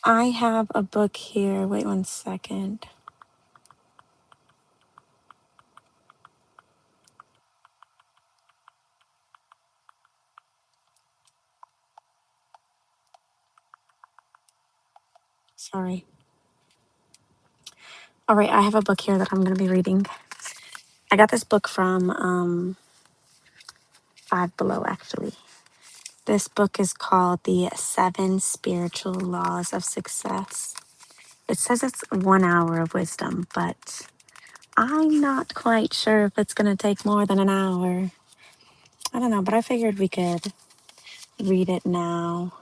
I have a book here. Wait 1 second. Sorry. All right, I have a book here that I'm going to be reading. I got this book from Five Below, actually. This book is called The Seven Spiritual Laws of Success. It says it's 1 hour of wisdom, but I'm not quite sure if it's going to take more than an hour. I don't know, but I figured we could read it now.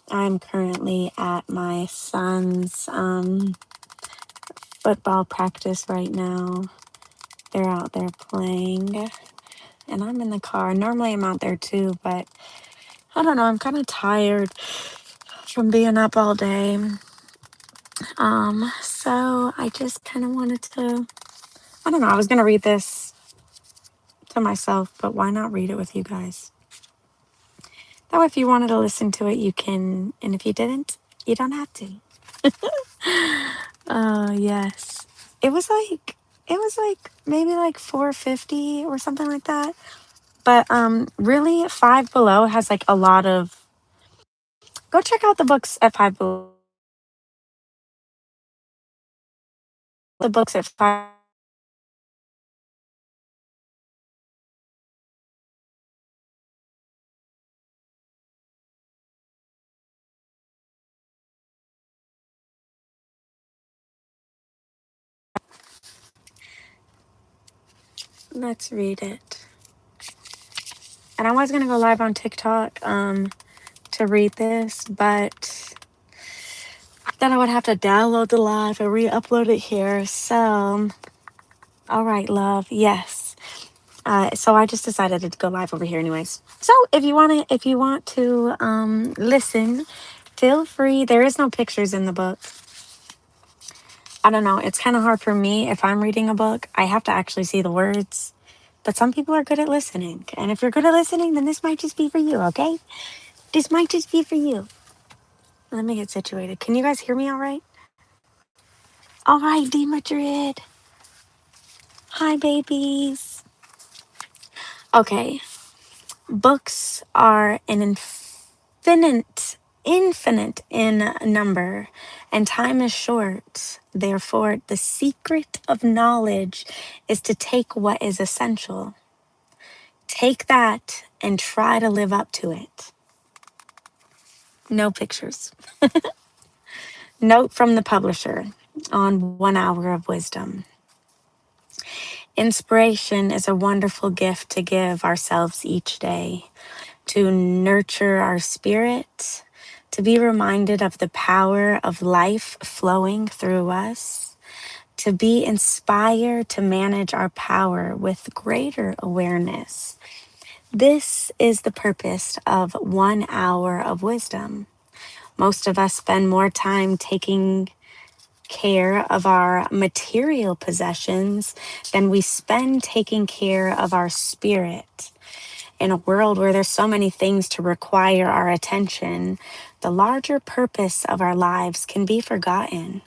I'm currently at my son's football practice right now. They're out there playing, and I'm in the car. Normally, I'm out there too, but I don't know. I'm kind of tired from being up all day. So I just kind of wanted to. I don't know. I was gonna read this to myself, but why not read it with you guys? That way, if you wanted to listen to it, you can, and if you didn't, you don't have to. Yes. It was like maybe like 450 or something like that. But really Five Below has like a lot of go check out the books at Five Below. The books at Five. Let's read it. And I was gonna go live on TikTok to read this, but then I would have to download the live and re-upload it here. So all right, love. Yes. So I just decided to go live over here anyways. So if you want to listen, feel free. There is no pictures in the book. I don't know. It's kind of hard for me if I'm reading a book. I have to actually see the words. But some people are good at listening. And if you're good at listening, then this might just be for you, okay? This might just be for you. Let me get situated. Can you guys hear me all right? All right, D Madrid. Hi, babies. Okay. Books are an infinite in number, and time is short. Therefore, the secret of knowledge is to take what is essential. Take that and try to live up to it. No pictures. Note from the publisher on 1 hour of wisdom. Inspiration is a wonderful gift to give ourselves each day, to nurture our spirit, to be reminded of the power of life flowing through us, to be inspired to manage our power with greater awareness. This is the purpose of 1 hour of wisdom. Most of us spend more time taking care of our material possessions than we spend taking care of our spirit. In a world where there's so many things to require our attention, the larger purpose of our lives can be forgotten.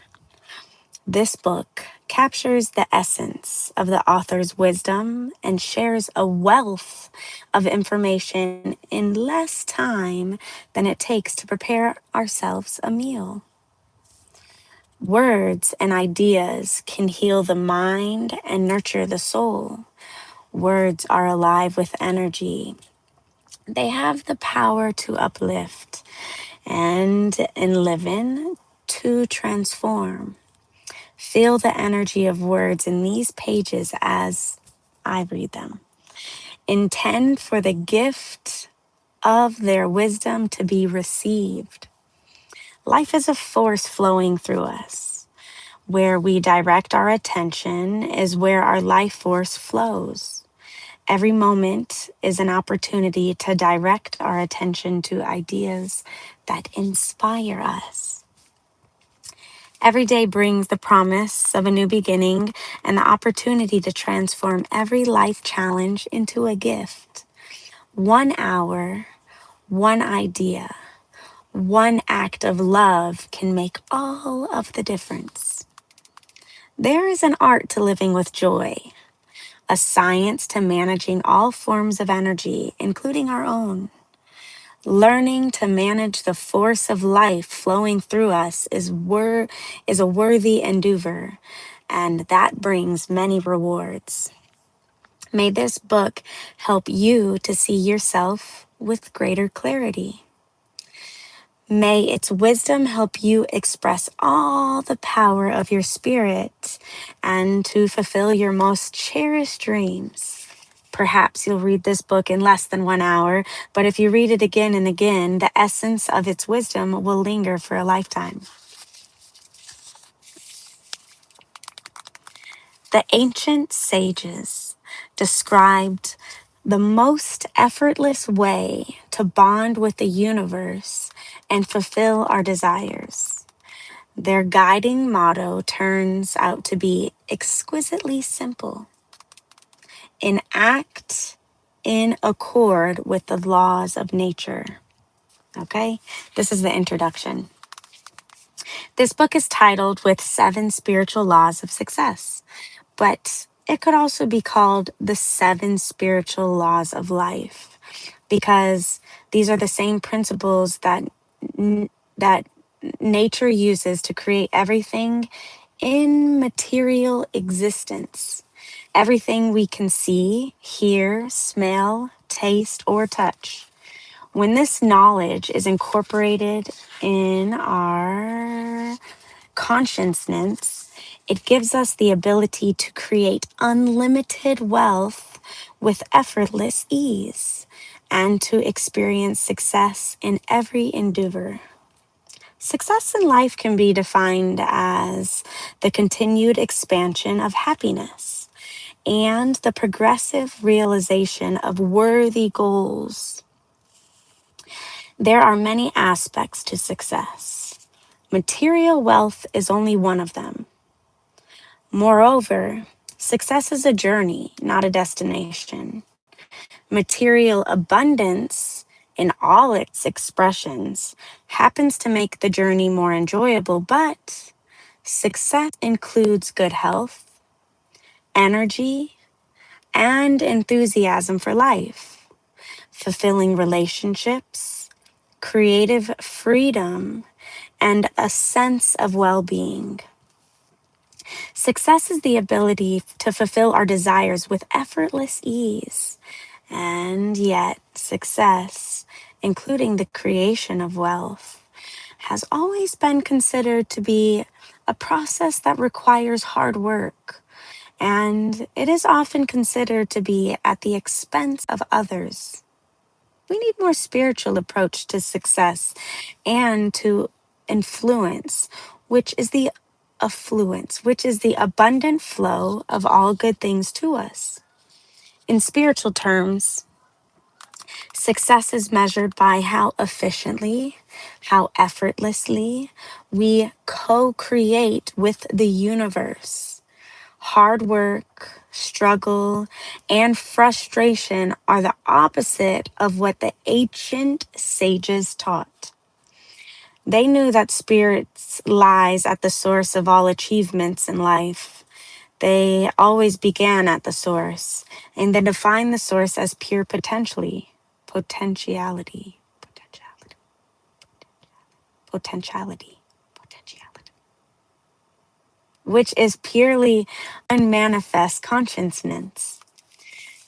This book captures the essence of the author's wisdom and shares a wealth of information in less time than it takes to prepare ourselves a meal. Words and ideas can heal the mind and nurture the soul. Words are alive with energy. They have the power to uplift and enliven, to transform. Feel the energy of words in these pages as I read them. Intend for the gift of their wisdom to be received. Life is a force flowing through us. Where we direct our attention is where our life force flows. Every moment is an opportunity to direct our attention to ideas that inspire us. Every day brings the promise of a new beginning and the opportunity to transform every life challenge into a gift. 1 hour, one idea, One act of love can make all of the difference. There is an art to living with joy, a science to managing all forms of energy, including our own. Learning to manage the force of life flowing through us is a worthy endeavor, and that brings many rewards. May this book help you to see yourself with greater clarity. May its wisdom help you express all the power of your spirit and to fulfill your most cherished dreams. Perhaps you'll read this book in less than 1 hour, but if you read it again and again, the essence of its wisdom will linger for a lifetime. The ancient sages described the most effortless way to bond with the universe and fulfill our desires. Their guiding motto turns out to be exquisitely simple. Enact in accord with the laws of nature. Okay, this is the introduction. This book is titled with 7 Spiritual Laws of Success, but it could also be called the 7 Spiritual Laws of Life, because these are the same principles that nature uses to create everything in material existence. Everything we can see, hear, smell, taste, or touch. When this knowledge is incorporated in our consciousness, it gives us the ability to create unlimited wealth with effortless ease and to experience success in every endeavor. Success in life can be defined as the continued expansion of happiness and the progressive realization of worthy goals. There are many aspects to success. Material wealth is only one of them. Moreover, success is a journey, not a destination. Material abundance, in all its expressions, happens to make the journey more enjoyable, but success includes good health, energy, and enthusiasm for life, fulfilling relationships, creative freedom, and a sense of well-being. Success is the ability to fulfill our desires with effortless ease. And yet, success, including the creation of wealth, has always been considered to be a process that requires hard work. And it is often considered to be at the expense of others. We need more spiritual approach to success and to influence, which is the affluence, which is the abundant flow of all good things to us. In spiritual terms, success is measured by how efficiently, how effortlessly we co-create with the universe. Hard work, struggle, and frustration are the opposite of what the ancient sages taught. They knew that spirits lies at the source of all achievements in life. They always began at the source, and they defined the source as pure potentiality, potentiality, which is purely unmanifest consciousness.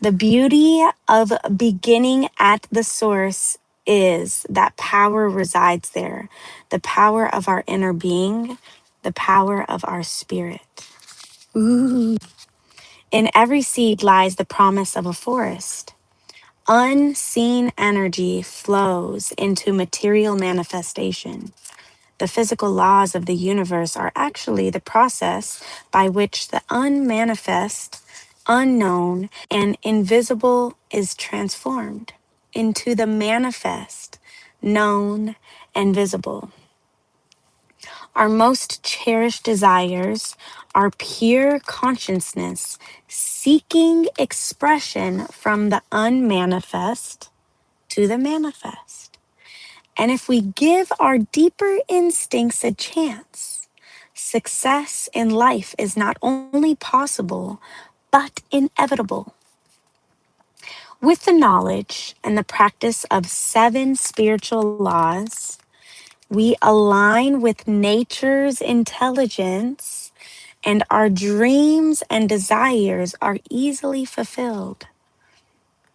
The beauty of beginning at the source is that power resides there, the power of our inner being, the power of our spirit. Ooh. In every seed lies the promise of a forest. Unseen energy flows into material manifestation. The physical laws of the universe are actually the process by which the unmanifest, unknown, and invisible is transformed into the manifest, known, and visible. Our most cherished desires are pure consciousness seeking expression from the unmanifest to the manifest. And if we give our deeper instincts a chance, success in life is not only possible, but inevitable. With the knowledge and the practice of 7 spiritual laws, we align with nature's intelligence, and our dreams and desires are easily fulfilled.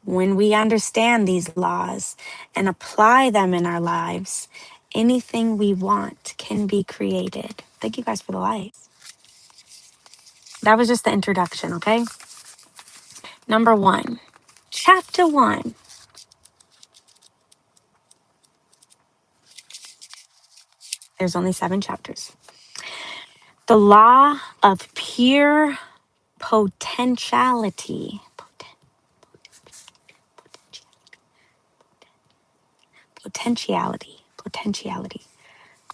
When we understand these laws and apply them in our lives, anything we want can be created. Thank you guys for the likes. That was just the introduction, okay? Number 1, chapter 1. There's only 7 chapters. The law of pure potentiality. Potentiality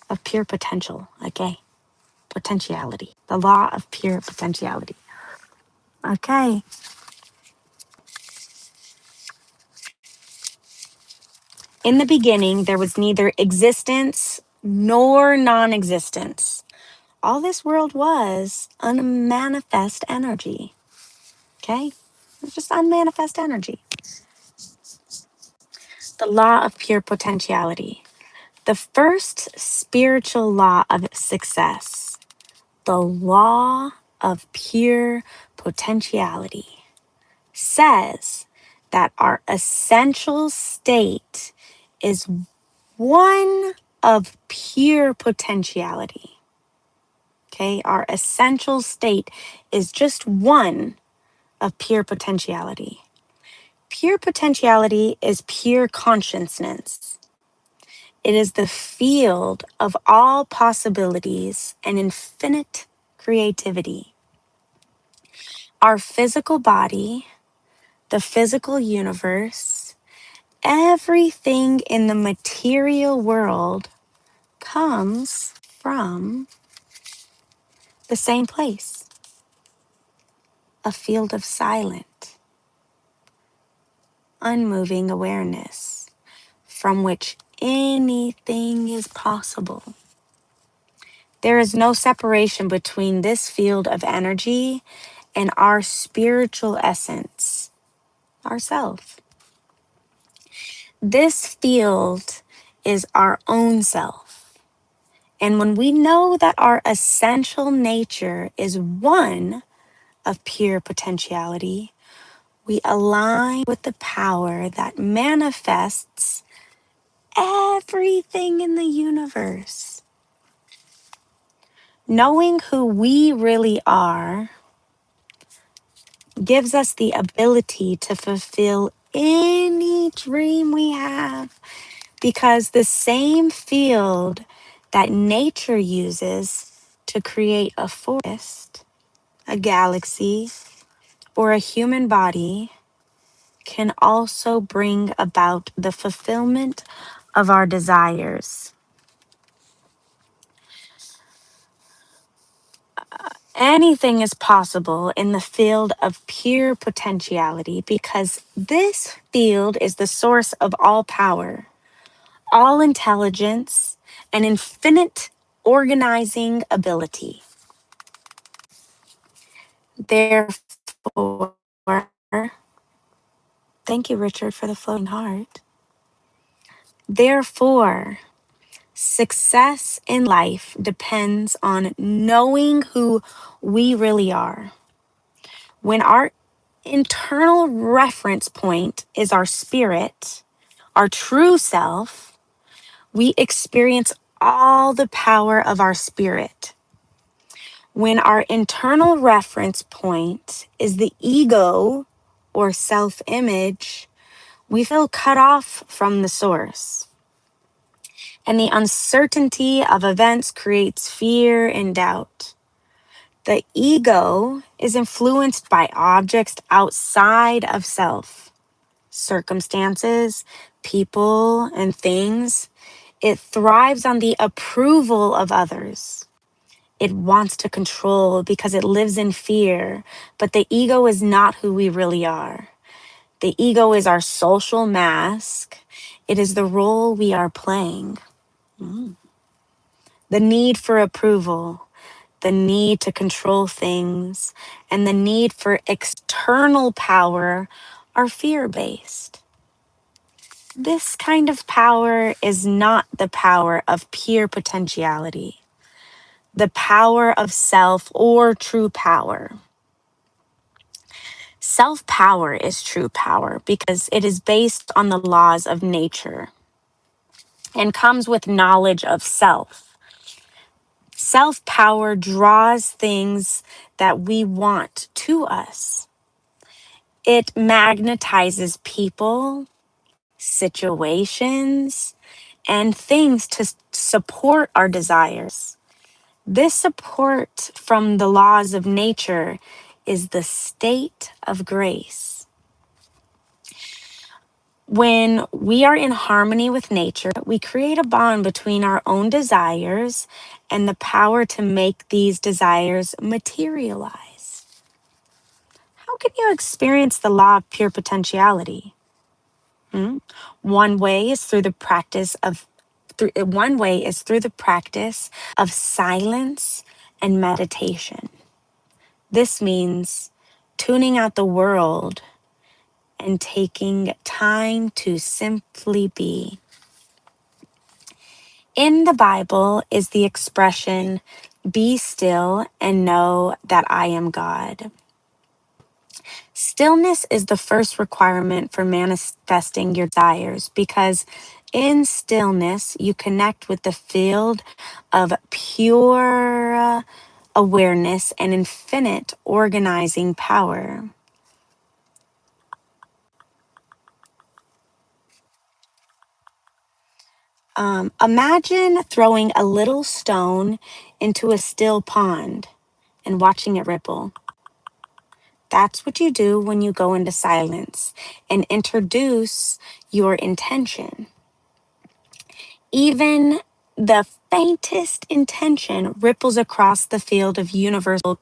of pure potential. Okay. Potentiality. The law of pure potentiality. Okay. In the beginning, there was neither existence nor non existence. All this world was unmanifest energy. Okay? It's just unmanifest energy. The law of pure potentiality. The first spiritual law of success. The law of pure potentiality says that our essential state is one of pure potentiality. Okay, our essential state is just one of pure potentiality. Pure potentiality is pure consciousness. It is the field of all possibilities and infinite creativity. Our physical body, the physical universe, everything in the material world comes from the same place, a field of silent, unmoving awareness from which anything is possible. There is no separation between this field of energy and our spiritual essence, ourself. This field is our own self. And when we know that our essential nature is one of pure potentiality, we align with the power that manifests everything in the universe. Knowing who we really are gives us the ability to fulfill any dream we have, because the same field that nature uses to create a forest, a galaxy, or a human body can also bring about the fulfillment of our desires. Anything is possible in the field of pure potentiality because this field is the source of all power, all intelligence, and infinite organizing ability. Therefore, thank you, Richard, for the flowing heart. Therefore, success in life depends on knowing who we really are. When our internal reference point is our spirit, our true self, we experience all the power of our spirit. When our internal reference point is the ego or self-image, we feel cut off from the source. And the uncertainty of events creates fear and doubt. The ego is influenced by objects outside of self, circumstances, people, and things. It thrives on the approval of others. It wants to control because it lives in fear, but the ego is not who we really are. The ego is our social mask. It is the role we are playing. Mm. The need for approval, the need to control things, and the need for external power are fear based. This kind of power is not the power of pure potentiality, the power of self or true power. Self power is true power because it is based on the laws of nature and comes with knowledge of self. Self power draws things that we want to us. It magnetizes people, situations, and things to support our desires. This support from the laws of nature is the state of grace. When we are in harmony with nature, we create a bond between our own desires and the power to make these desires materialize. How can you experience the law of pure potentiality? Hmm? One way is through the practice of silence and meditation. This means tuning out the world and taking time to simply be. In the Bible is the expression, be still and know that I am God. Stillness is the first requirement for manifesting your desires because in stillness, you connect with the field of pure awareness and infinite organizing power. Imagine throwing a little stone into a still pond and watching it ripple. That's what you do when you go into silence and introduce your intention. Even the faintest intention ripples across the field of universal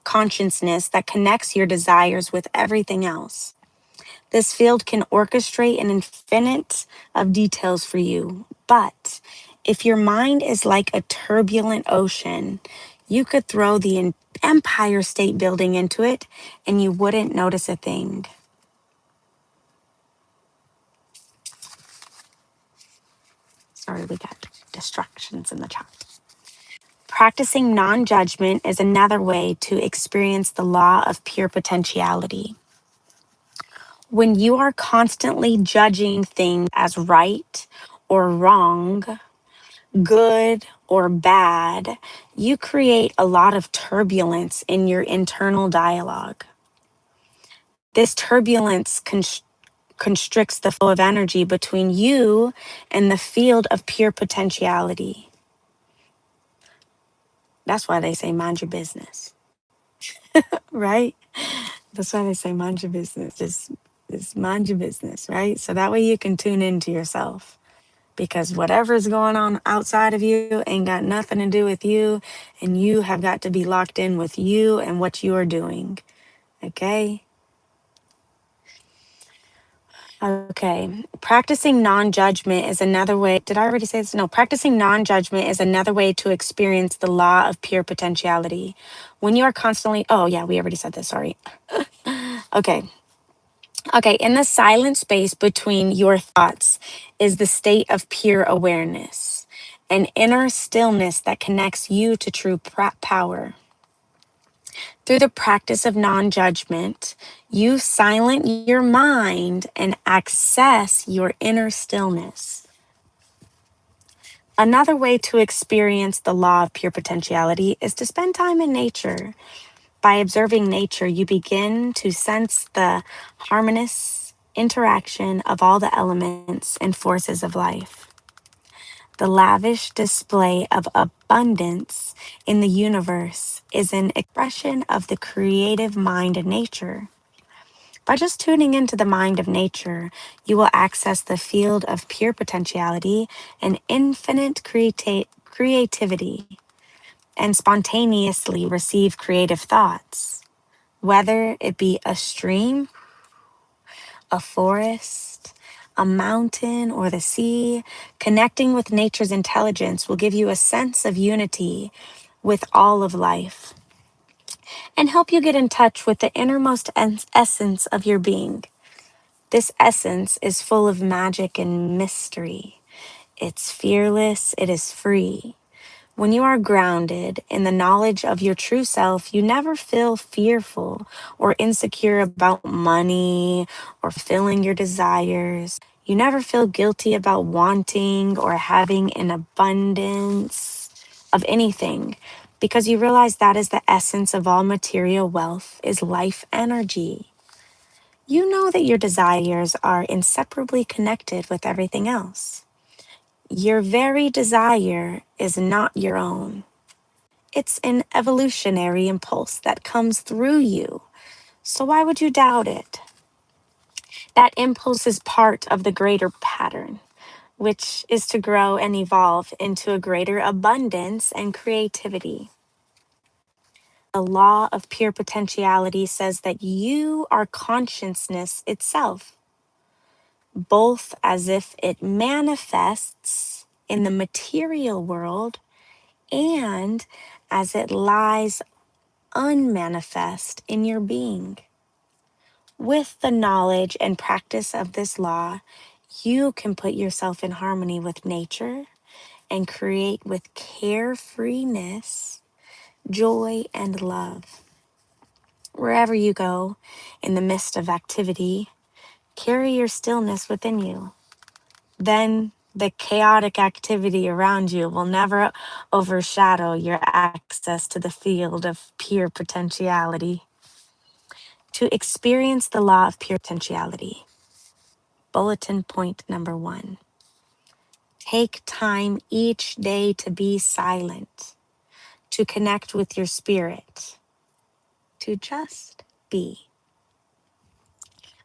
consciousness that connects your desires with everything else. This field can orchestrate an infinite of details for you. But if your mind is like a turbulent ocean, you could throw the Empire State Building into it and you wouldn't notice a thing. Sorry, we got distractions in the chat. Practicing non judgment is another way to experience the law of pure potentiality. When you are constantly judging things as right or wrong, good or bad, you create a lot of turbulence in your internal dialogue. This turbulence constricts the flow of energy between you and the field of pure potentiality. That's why they say mind your business, right? That's why they say mind your business. Just mind your business, right? So that way you can tune into yourself. Because whatever's going on outside of you ain't got nothing to do with you, and you have got to be locked in with you and what you are doing. Okay? Okay. Practicing non judgment is another way. Did I already say this? No. Practicing non judgment is another way to experience the law of pure potentiality. When you are constantly, oh, yeah, we already said this. Sorry. Okay. Okay, in the silent space between your thoughts is the state of pure awareness, an inner stillness that connects you to true power. Through the practice of non judgment, you silence your mind and access your inner stillness. Another way to experience the law of pure potentiality is to spend time in nature. By observing nature, you begin to sense the harmonious interaction of all the elements and forces of life. The lavish display of abundance in the universe is an expression of the creative mind of nature. By just tuning into the mind of nature, you will access the field of pure potentiality and infinite creativity and spontaneously receive creative thoughts. Whether it be a stream, a forest, a mountain, or the sea. Connecting with nature's intelligence will give you a sense of unity with all of life and help you get in touch with the innermost essence of your being. This essence is full of magic and mystery. It's fearless, it is free. When you are grounded in the knowledge of your true self, you never feel fearful or insecure about money or fulfilling your desires. You never feel guilty about wanting or having an abundance of anything because you realize that is the essence of all material wealth is life energy. You know that your desires are inseparably connected with everything else. Your very desire is not your own. It's an evolutionary impulse that comes through you. So why would you doubt it? That impulse is part of the greater pattern, which is to grow and evolve into a greater abundance and creativity. The law of pure potentiality says that you are consciousness itself, both as if it manifests in the material world and as it lies unmanifest in your being. With the knowledge and practice of this law, you can put yourself in harmony with nature and create with carefreeness, joy, and love. Wherever you go, in the midst of activity, carry your stillness within you. Then the chaotic activity around you will never overshadow your access to the field of pure potentiality. To experience the law of pure potentiality, bulletin point number 1. Take time each day to be silent, to connect with your spirit, to just be.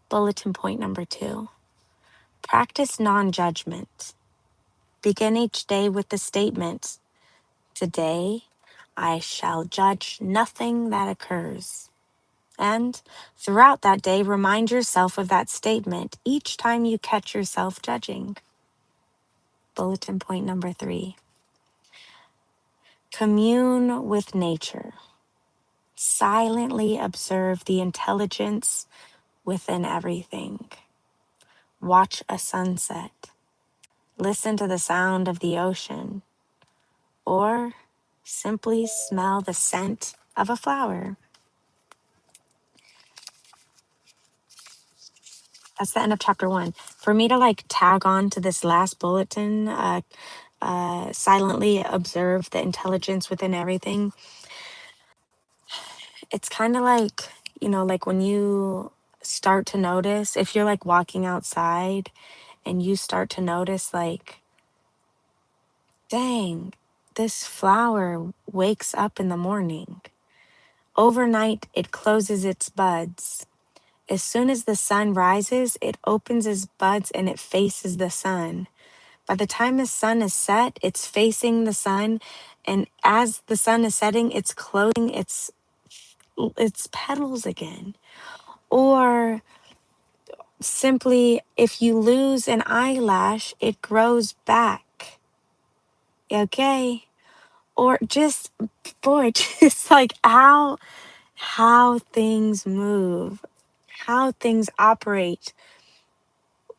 Bulletin point number 2. Practice non-judgment. Begin each day with the statement, today I shall judge nothing that occurs. And throughout that day, remind yourself of that statement each time you catch yourself judging. Bulletin point number 3. Commune with nature. Silently observe the intelligence within everything. Watch a sunset. Listen to the sound of the ocean. Or simply smell the scent of a flower. That's the end of chapter 1. For me to tag on to this last bulletin, silently observe the intelligence within everything. It's kind of like when you start to notice, if you're walking outside and you start to notice, dang, this flower wakes up in the morning. Overnight, it closes its buds. As soon as the sun rises, it opens its buds and it faces the sun. By the time the sun is set, it's facing the sun. And as the sun is setting, it's closing its petals again. Or simply, if you lose an eyelash, it grows back. Okay? Or just, boy, just how things move, how things operate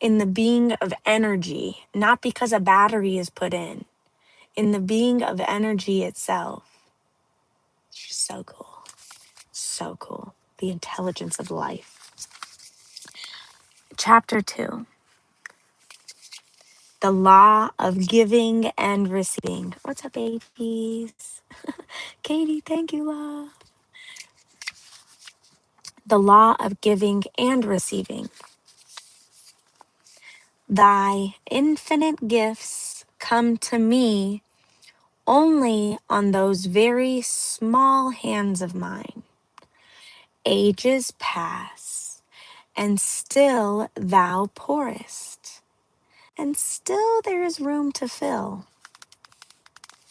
in the being of energy, not because a battery is put in the being of energy itself. It's just so cool. So cool. The intelligence of life. Chapter 2. The law of giving and receiving. What's up, babies? Katie, thank you, love. The law of giving and receiving. Thy infinite gifts come to me only on those very small hands of mine. Ages pass, and still thou pourest, and still there is room to fill.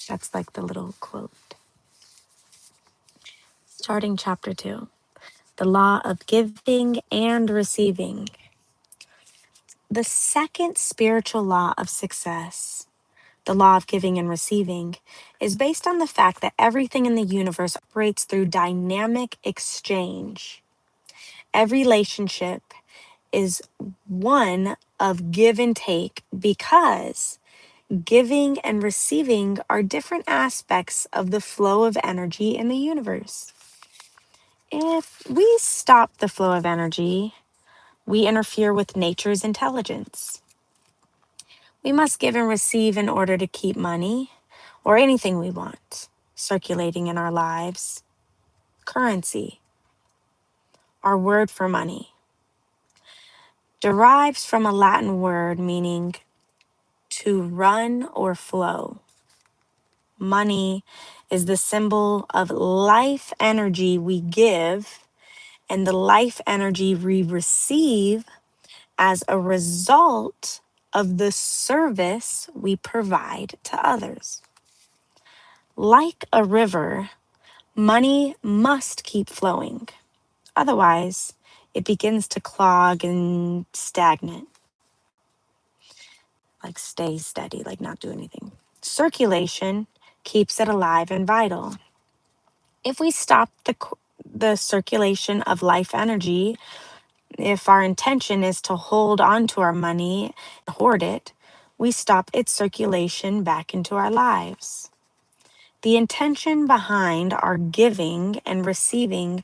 That's the little quote. Starting chapter 2. The law of giving and receiving. The second spiritual law of success, the law of giving and receiving, is based on the fact that everything in the universe operates through dynamic exchange. Every relationship is one of give and take because giving and receiving are different aspects of the flow of energy in the universe. If we stop the flow of energy, we interfere with nature's intelligence. We must give and receive in order to keep money or anything we want circulating in our lives. Currency, our word for money, derives from a Latin word meaning to run or flow. Money is the symbol of life energy we give and the life energy we receive as a result of the service we provide to others. Like a river, money must keep flowing. Otherwise, it begins to clog and stagnate, like stay steady, like not do anything. Circulation keeps it alive and vital. If we stop the circulation of life energy, if our intention is to hold on to our money and hoard it, we stop its circulation back into our lives. The intention behind our giving and receiving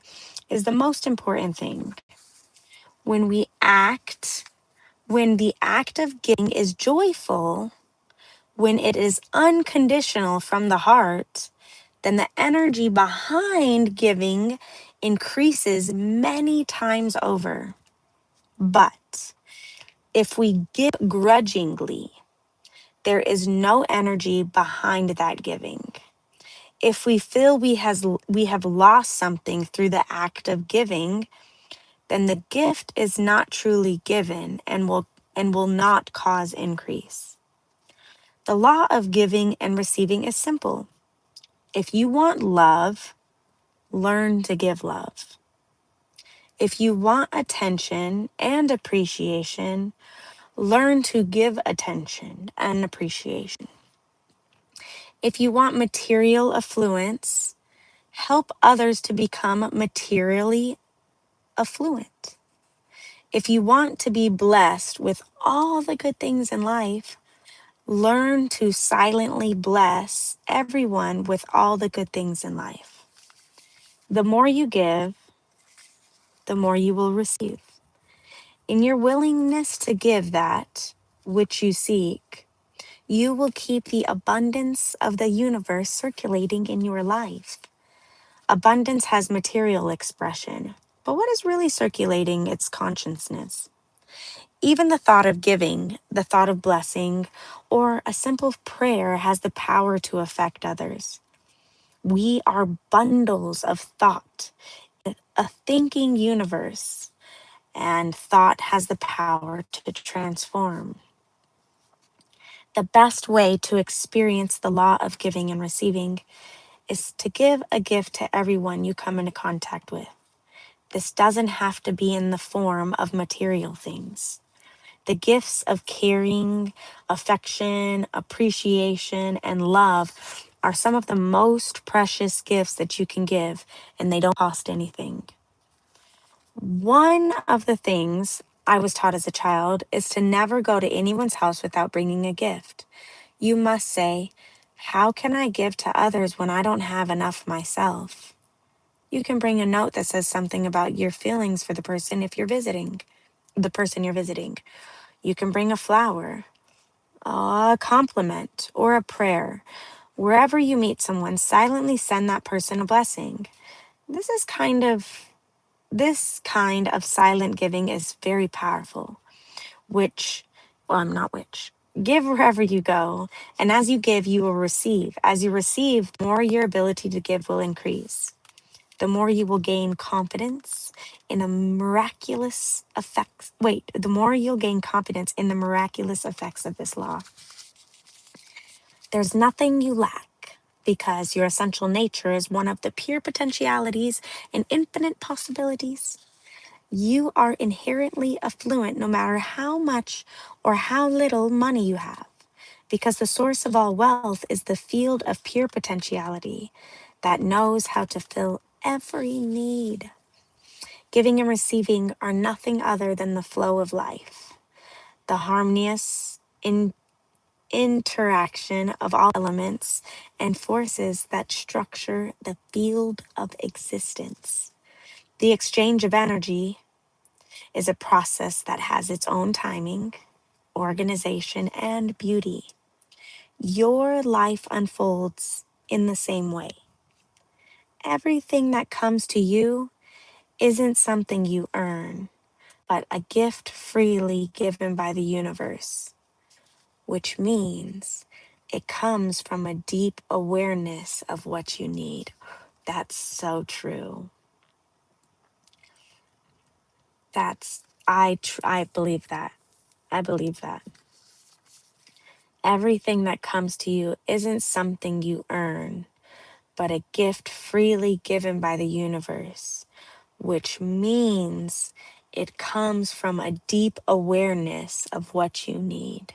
is the most important thing. When the act of giving is joyful, when it is unconditional from the heart, then the energy behind giving increases many times over. But if we give grudgingly, there is no energy behind that giving. If we feel we have lost something through the act of giving, then the gift is not truly given and will not cause increase. The law of giving and receiving is simple. If you want love, learn to give love. If you want attention and appreciation, learn to give attention and appreciation. If you want material affluence, help others to become materially affluent. If you want to be blessed with all the good things in life, learn to silently bless everyone with all the good things in life. The more you give, the more you will receive. In your willingness to give that which you seek, you will keep the abundance of the universe circulating in your life. Abundance has material expression, but what is really circulating its consciousness? Even the thought of giving, the thought of blessing, or a simple prayer has the power to affect others. We are bundles of thought, a thinking universe, and thought has the power to transform. The best way to experience the law of giving and receiving is to give a gift to everyone you come into contact with. This doesn't have to be in the form of material things. The gifts of caring, affection, appreciation, and love are some of the most precious gifts that you can give, and they don't cost anything. One of the things I was taught as a child is to never go to anyone's house without bringing a gift. You must say, "How can I give to others when I don't have enough myself?" You can bring a note that says something about your feelings for the person if you're visiting, the person you're visiting. You can bring a flower, a compliment, or a prayer. Wherever you meet someone, silently send that person a blessing. This is this kind of silent giving is very powerful, not which. Give wherever you go, and as you give, you will receive. As you receive, the more your ability to give will increase. The more you will gain confidence in the miraculous effects. The more you'll gain confidence in the miraculous effects of this law. There's nothing you lack because your essential nature is one of the pure potentialities and infinite possibilities. You are inherently affluent no matter how much or how little money you have, because the source of all wealth is the field of pure potentiality that knows how to fill every need. Giving and receiving are nothing other than the flow of life, the harmonious interaction of all elements and forces that structure the field of existence. The exchange of energy is a process that has its own timing, organization, and beauty. Your life unfolds in the same way. Everything that comes to you isn't something you earn, but a gift freely given by the universe, which means it comes from a deep awareness of what you need. That's so true. I believe that. I believe that. Everything that comes to you isn't something you earn, but a gift freely given by the universe, which means it comes from a deep awareness of what you need.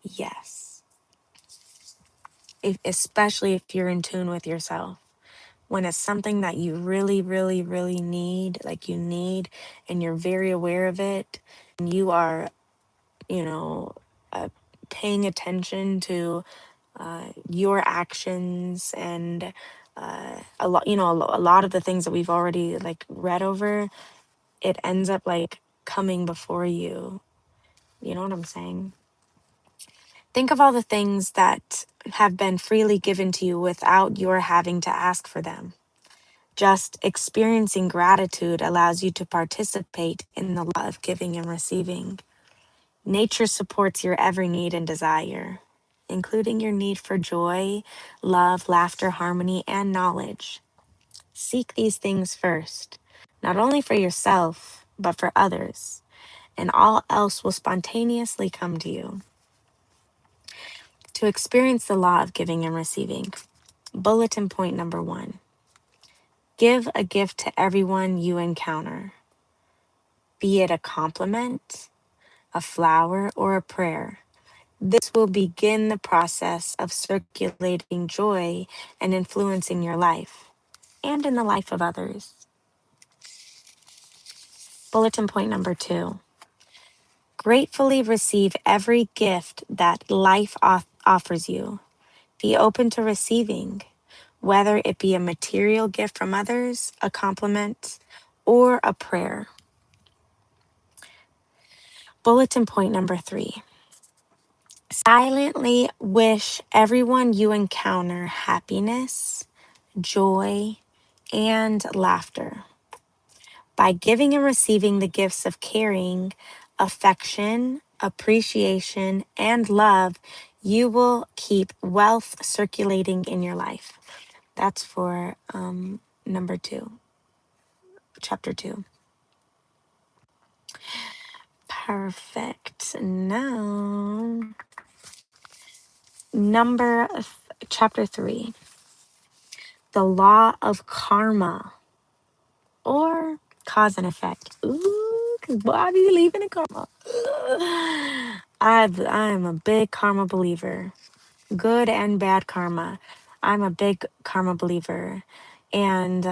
Yes. Especially if you're in tune with yourself. When it's something that you really, really, really need, like you need, and you're very aware of it, and you are, you know, uh, paying attention to your actions and a lot, a lot of the things that we've already like read over, it ends up like coming before you. You know what I'm saying? Think of all the things that have been freely given to you without your having to ask for them. Just experiencing gratitude allows you to participate in the law of giving and receiving. Nature supports your every need and desire, including your need for joy, love, laughter, harmony, and knowledge. Seek these things first, not only for yourself, but for others, and all else will spontaneously come to you. To experience the law of giving and receiving, bulletin point number 1: give a gift to everyone you encounter, be it a compliment, a flower, or a prayer. This will begin the process of circulating joy and influencing your life and in the life of others. Bulletin point number 2: gratefully receive every gift that life offers you. Be open to receiving, whether it be a material gift from others, a compliment, or a prayer. Bulletin point number 3: silently wish everyone you encounter happiness, joy, and laughter. By giving and receiving the gifts of caring, affection, appreciation, and love, you will keep wealth circulating in your life. That's for number 2, chapter 2. Perfect. Now, chapter 3, the law of karma, or cause and effect. Ooh, because boy, I be believing in karma. I'm a big karma believer, good and bad karma. I'm a big karma believer. And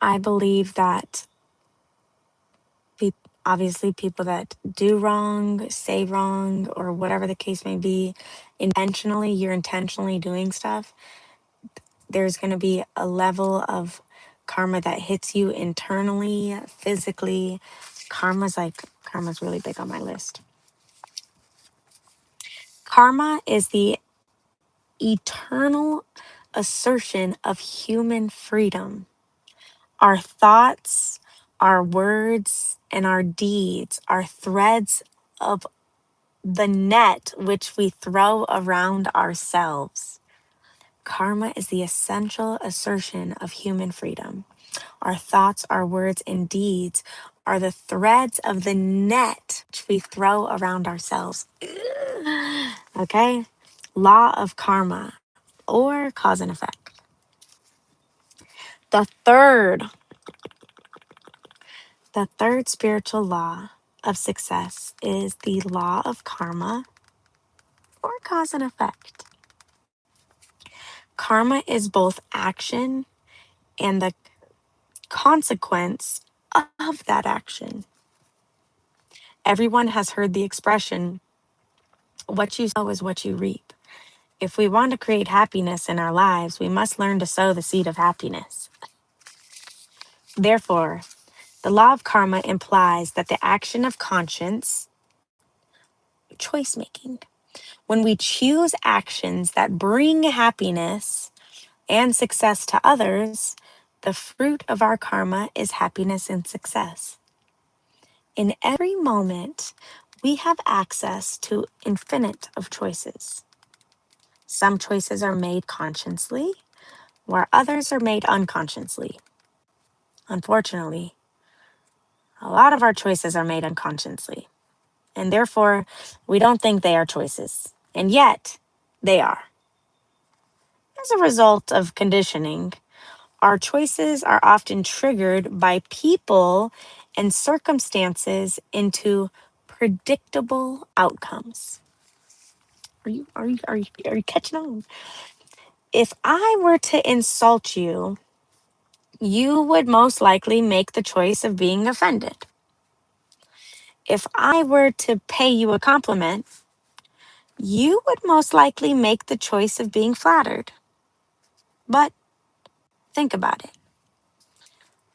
I believe that obviously people that do wrong, say wrong, or whatever the case may be, you're intentionally doing stuff, there's going to be a level of karma that hits you internally, physically. Karma's really big on my list. Karma is the eternal assertion of human freedom. Our thoughts, our words, and our deeds are threads of the net which we throw around ourselves. Karma is the essential assertion of human freedom. Our thoughts, our words, and deeds are the threads of the net which we throw around ourselves. Okay? Law of karma, or cause and effect. The third The third spiritual law of success is the law of karma or cause and effect. Karma is both action and the consequence of that action. Everyone has heard the expression, what you sow is what you reap. If we want to create happiness in our lives, we must learn to sow the seed of happiness. Therefore, the law of karma implies that the action of conscience, choice making, when we choose actions that bring happiness and success to others, the fruit of our karma is happiness and success. In every moment, we have access to infinite of choices. Some choices are made consciously, where others are made unconsciously. Unfortunately, a lot of our choices are made unconsciously, and therefore we don't think they are choices, and yet they are. As a result of conditioning, our choices are often triggered by people and circumstances into predictable outcomes. Are you catching on? If I were to insult you, you would most likely make the choice of being offended. If I were to pay you a compliment, you would most likely make the choice of being flattered. But think about it.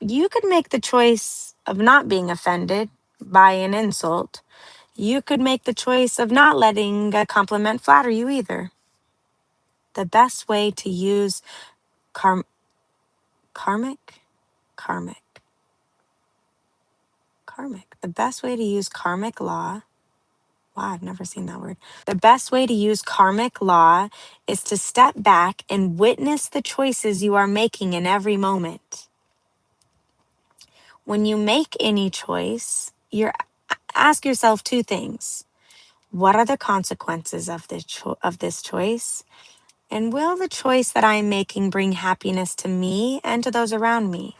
You could make the choice of not being offended by an insult. You could make the choice of not letting a compliment flatter you either. The best way to use karmic, karmic, the best way to use karmic law. Wow, I've never seen that word. The best way to use karmic law is to step back and witness the choices you are making in every moment. When you make any choice, ask yourself two things. What are the consequences of this choice? And will the choice that I am making bring happiness to me and to those around me?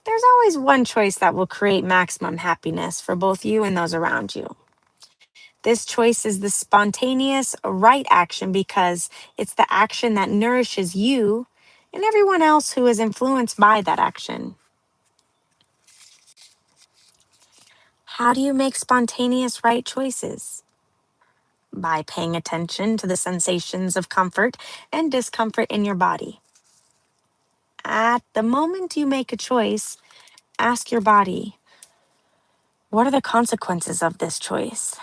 There's always one choice that will create maximum happiness for both you and those around you. This choice is the spontaneous right action because it's the action that nourishes you and everyone else who is influenced by that action. How do you make spontaneous right choices? By paying attention to the sensations of comfort and discomfort in your body. At the moment you make a choice, ask your body, what are the consequences of this choice?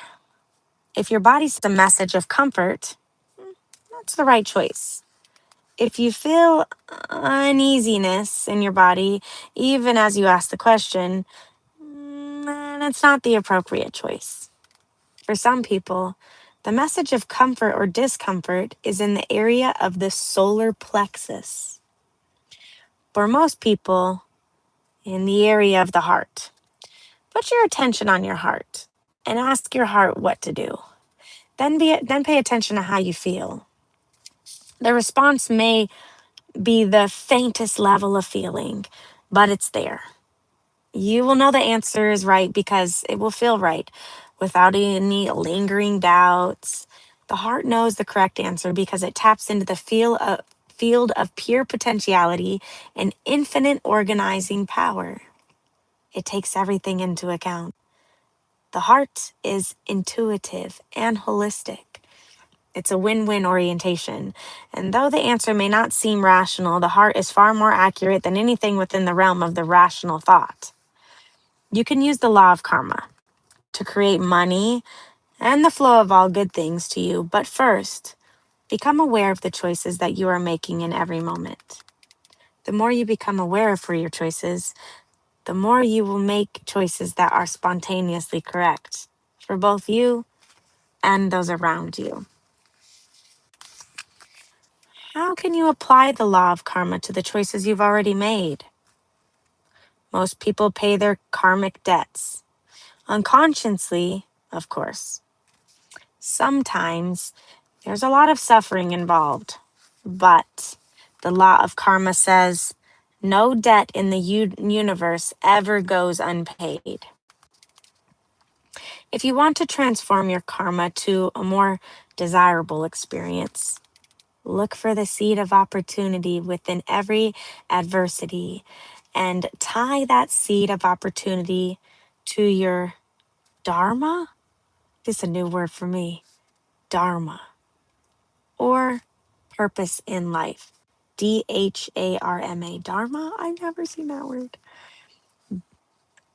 If your body's a message of comfort, that's the right choice. If you feel uneasiness in your body, even as you ask the question, that's not the appropriate choice. For some people, the message of comfort or discomfort is in the area of the solar plexus. For most people, in the area of the heart. Put your attention on your heart and ask your heart what to do. Then pay attention to how you feel. The response may be the faintest level of feeling, but it's there. You will know the answer is right because it will feel right without any lingering doubts. The heart knows the correct answer because it taps into the field of pure potentiality and infinite organizing power. It takes everything into account. The heart is intuitive and holistic. It's a win-win orientation. And though the answer may not seem rational, the heart is far more accurate than anything within the realm of the rational thought. You can use the law of karma to create money and the flow of all good things to you. But first, become aware of the choices that you are making in every moment. The more you become aware for your choices, the more you will make choices that are spontaneously correct for both you and those around you. How can you apply the law of karma to the choices you've already made? Most people pay their karmic debts. Unconsciously, of course. Sometimes there's a lot of suffering involved, but the law of karma says No debt in the universe ever goes unpaid. If you want to transform your karma to a more desirable experience, look for the seed of opportunity within every adversity and tie that seed of opportunity to your dharma. This is a new word for me. Dharma, or purpose in life. Dharma. Dharma? I've never seen that word.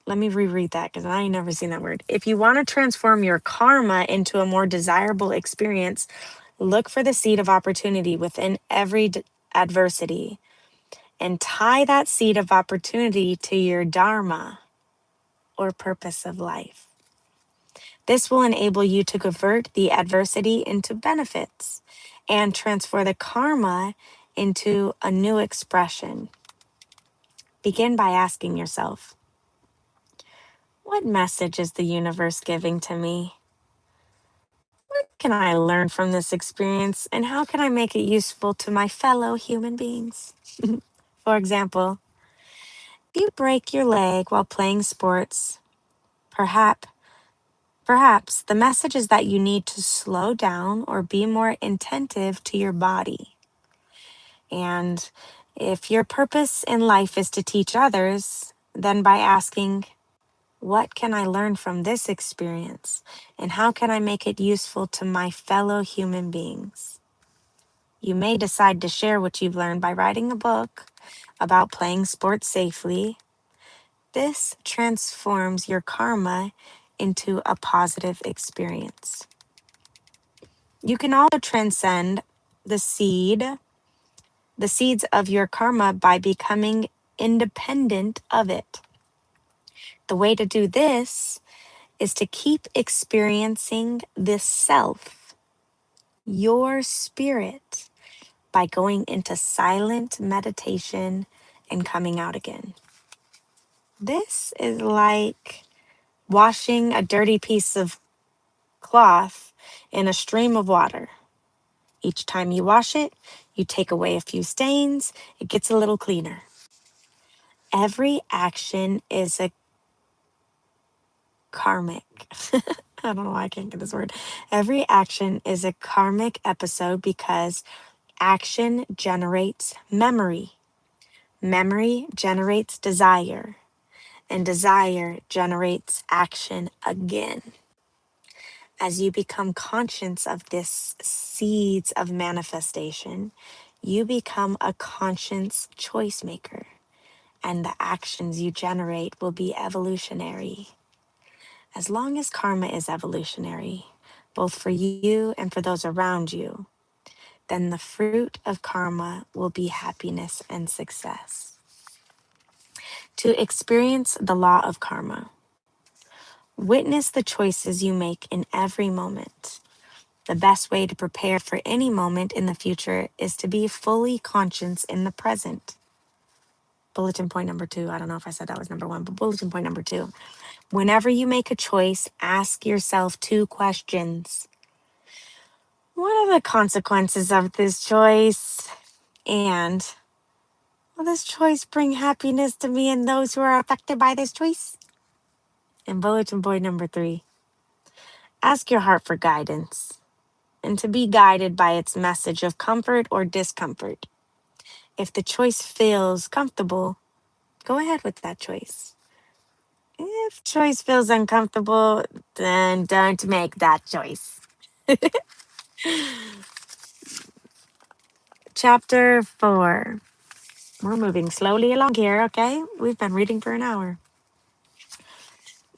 Let me reread that because I ain't never seen that word. If you want to transform your karma into a more desirable experience, look for the seed of opportunity within every adversity and tie that seed of opportunity to your dharma, or purpose of life. This will enable you to convert the adversity into benefits and transfer the karma into a new expression. Begin by asking yourself, what message is the universe giving to me? What can I learn from this experience, and how can I make it useful to my fellow human beings? For example, if you break your leg while playing sports, perhaps the message is that you need to slow down or be more attentive to your body. And if your purpose in life is to teach others, then by asking, what can I learn from this experience? And how can I make it useful to my fellow human beings? You may decide to share what you've learned by writing a book about playing sports safely. This transforms your karma into a positive experience. You can also transcend the seeds of your karma by becoming independent of it. The way to do this is to keep experiencing this self, your spirit, by going into silent meditation and coming out again. This is like washing a dirty piece of cloth in a stream of water. Each time you wash it, you take away a few stains, it gets a little cleaner. Every action is a karmic. I don't know why I can't get this word. Every action is a karmic episode because action generates memory. Memory generates desire, and desire generates action again. As you become conscious of this seeds of manifestation, you become a conscious choice maker, and the actions you generate will be evolutionary. As long as karma is evolutionary, both for you and for those around you, then the fruit of karma will be happiness and success. To experience the law of karma, witness the choices you make in every moment. The best way to prepare for any moment in the future is to be fully conscious in the present. Bulletin point number 2. I don't know if I said that was number 1, but bulletin point number 2. Whenever you make a choice, ask yourself 2 questions. What are the consequences of this choice? And will this choice bring happiness to me and those who are affected by this choice? And bulletin point number 3. Ask your heart for guidance and to be guided by its message of comfort or discomfort. If the choice feels comfortable, go ahead with that choice. If choice feels uncomfortable, then don't make that choice. Chapter 4. We're moving slowly along here, okay? We've been reading for an hour.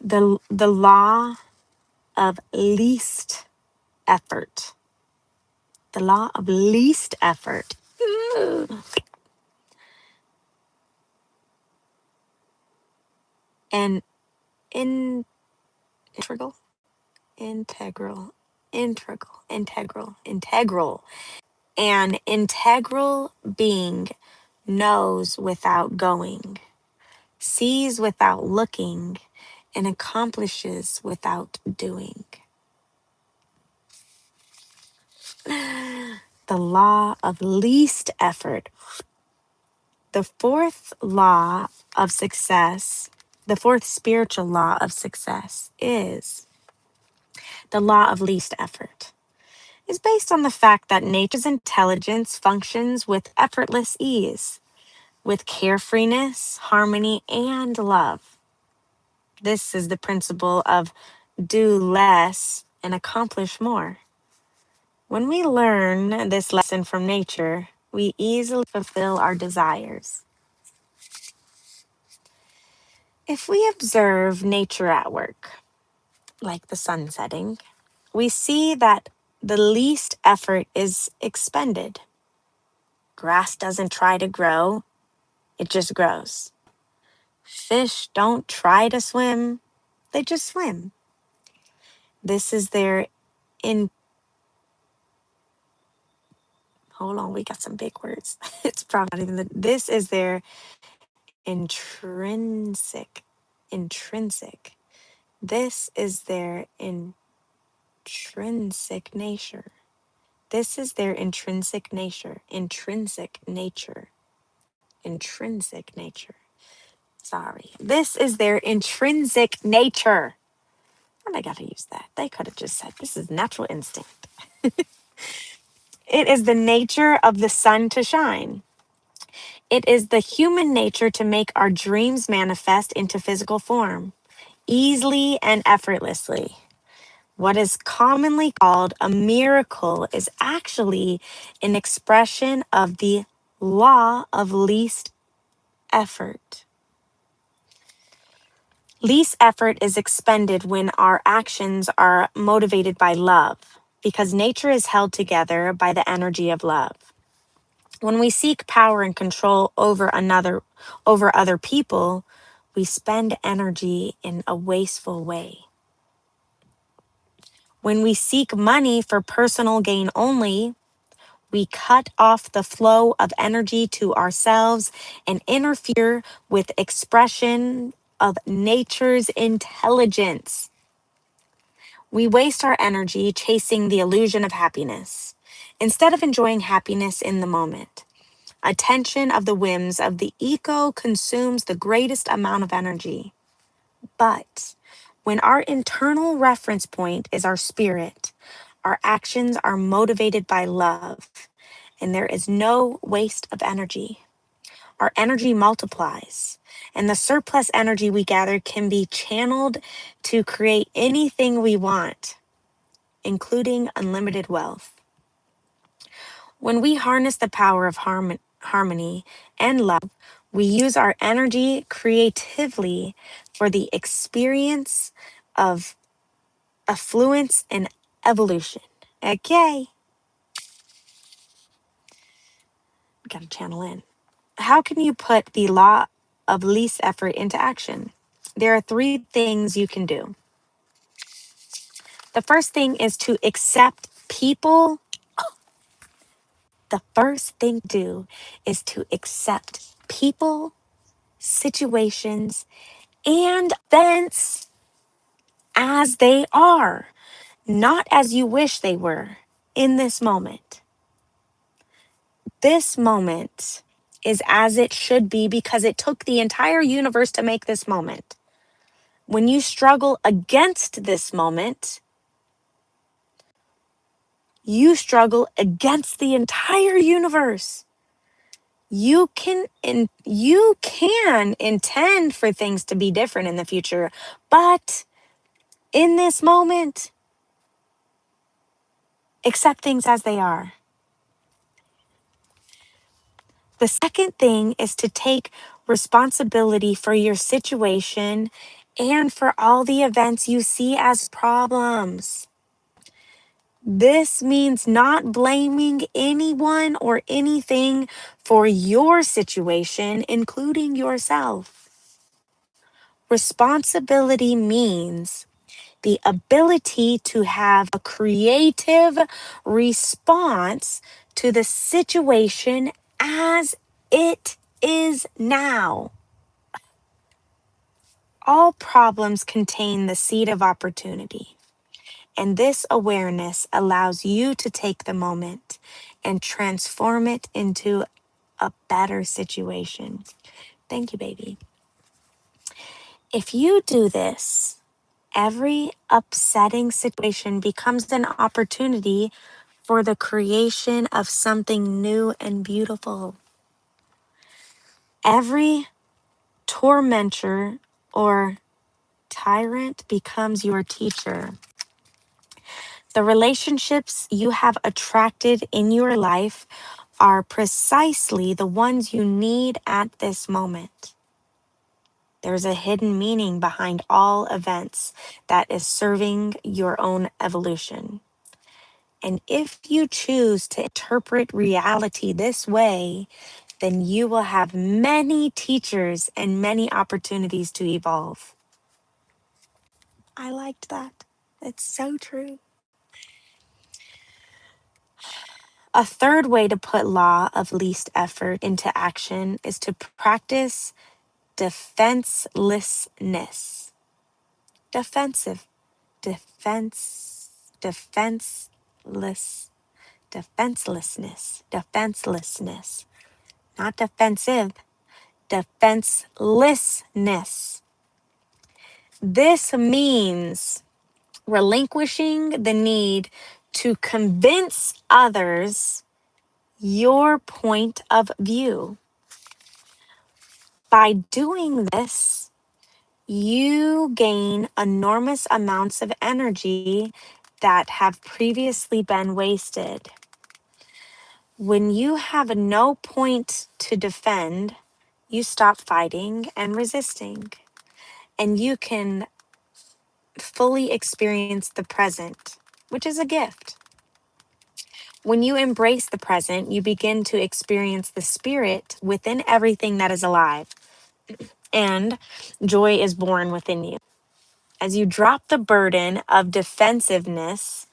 The law of least effort. The law of least effort. And integral, integral. An integral being knows without going, sees without looking, and accomplishes without doing. The law of least effort. The fourth law of success, the fourth spiritual law of success is the law of least effort. It's based on the fact that nature's intelligence functions with effortless ease, with carefreeness, harmony, and love. This is the principle of do less and accomplish more. When we learn this lesson from nature, we easily fulfill our desires. If we observe nature at work, like the sun setting, we see that the least effort is expended. Grass doesn't try to grow, it just grows. Fish don't try to swim, they just swim. This is their in hold on, we got some big words. It's probably not even this is their intrinsic. Intrinsic. This is their intrinsic nature. This is their intrinsic nature. Intrinsic nature. Intrinsic nature. Sorry. This is their intrinsic nature. And I gotta use that. They could have just said, this is natural instinct. It is the nature of the sun to shine. It is the human nature to make our dreams manifest into physical form, easily and effortlessly. What is commonly called a miracle is actually an expression of the law of least effort. Least effort is expended when our actions are motivated by love, because nature is held together by the energy of love. When we seek power and control over other people, we spend energy in a wasteful way. When we seek money for personal gain only, we cut off the flow of energy to ourselves and interfere with expression of nature's intelligence. We waste our energy chasing the illusion of happiness instead of enjoying happiness in the moment. Attention of the whims of the ego consumes the greatest amount of energy. But when our internal reference point is our spirit, our actions are motivated by love, and there is no waste of energy. Our energy multiplies, and the surplus energy we gather can be channeled to create anything we want, including unlimited wealth. When we harness the power of harmony and love, we use our energy creatively for the experience of affluence and evolution. Okay, gotta channel in. How can you put the law of least effort into action? There are three things you can do. The first thing is to accept people. The first thing to do is to accept people, situations, and events as they are, not as you wish they were in this moment. This moment is as it should be because it took the entire universe to make this moment. When you struggle against this moment, you struggle against the entire universe. You can intend for things to be different in the future, but in this moment, accept things as they are. The second thing is to take responsibility for your situation and for all the events you see as problems. This means not blaming anyone or anything for your situation, including yourself. Responsibility means the ability to have a creative response to the situation as it is now. All problems contain the seed of opportunity, and this awareness allows you to take the moment and transform it into a better situation. Thank you, baby. If you do this, every upsetting situation becomes an opportunity for the creation of something new and beautiful. Every tormentor or tyrant becomes your teacher. The relationships you have attracted in your life are precisely the ones you need at this moment. There's a hidden meaning behind all events that is serving your own evolution. And if you choose to interpret reality this way, then you will have many teachers and many opportunities to evolve. I liked that. It's so true. A third way to put law of least effort into action is to practice defenselessness. Defensive, defenseless, defenselessness, not defensive, defenselessness. This means relinquishing the need to convince others your point of view. By doing this, you gain enormous amounts of energy that have previously been wasted. When you have no point to defend, you stop fighting and resisting, and you can fully experience the present, which is a gift. When you embrace the present, you begin to experience the spirit within everything that is alive, and joy is born within you. As you drop the burden of defensiveness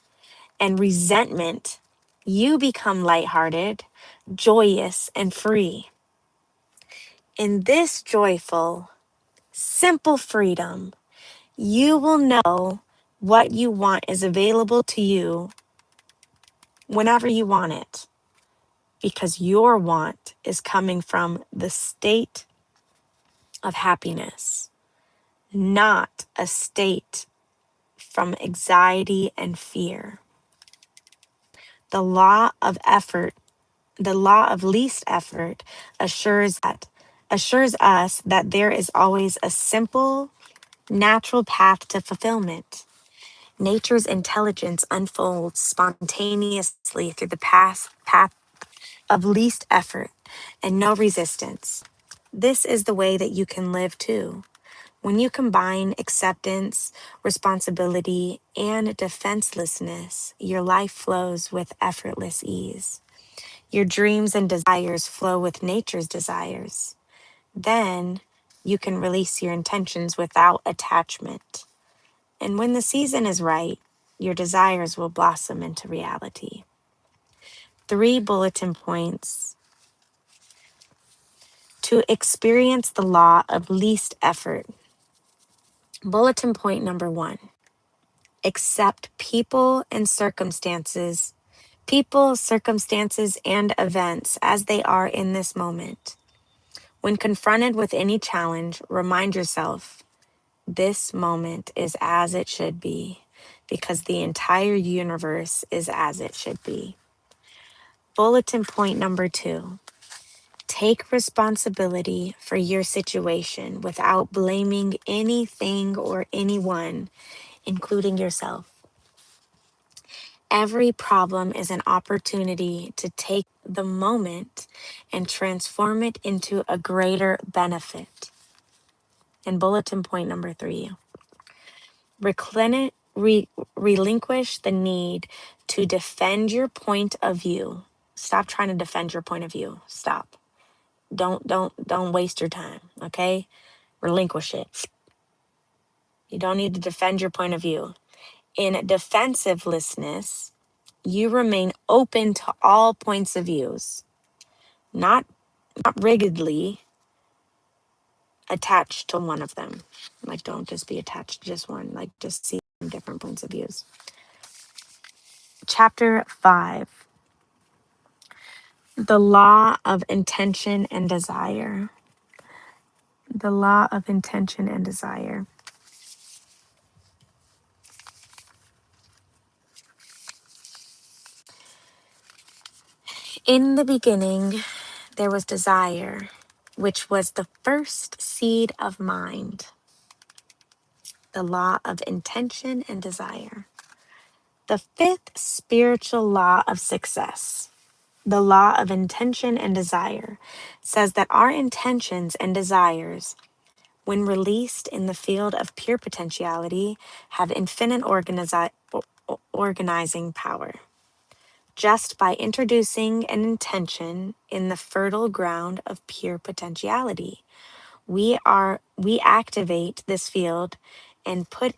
and resentment, you become lighthearted, joyous, and free. In this joyful, simple freedom, you will know what you want is available to you whenever you want it, because your want is coming from the state of happiness, not a state from anxiety and fear. The law of effort, the law of least effort assures us that there is always a simple, natural path to fulfillment. Nature's intelligence unfolds spontaneously through the path of least effort and no resistance. This is the way that you can live too. When you combine acceptance, responsibility, and defenselessness, your life flows with effortless ease. Your dreams and desires flow with nature's desires. Then you can release your intentions without attachment. And when the season is right, your desires will blossom into reality. 3 bulletin points to experience the law of least effort. Bulletin point number 1: accept people, circumstances, and events as they are in this moment. When confronted with any challenge, remind yourself this moment is as it should be, because the entire universe is as it should be. Bulletin point number 2: take responsibility for your situation without blaming anything or anyone, including yourself. Every problem is an opportunity to take the moment and transform it into a greater benefit. And bulletin point number 3: relinquish the need to defend your point of view. Stop trying to defend your point of view. Stop. Don't waste your time, okay? Relinquish it. You don't need to defend your point of view. In defensivelessness, you remain open to all points of views, not rigidly attached to one of them. Like, don't just be attached to just one. Like, just see different points of views. Chapter 5: The law of intention and desire. The law of intention and desire. In the beginning, there was desire, which was the first seed of mind. The law of intention and desire. The fifth spiritual law of success, the law of intention and desire, says that our intentions and desires, when released in the field of pure potentiality, have infinite organizing power. Just by introducing an intention in the fertile ground of pure potentiality, we activate this field and put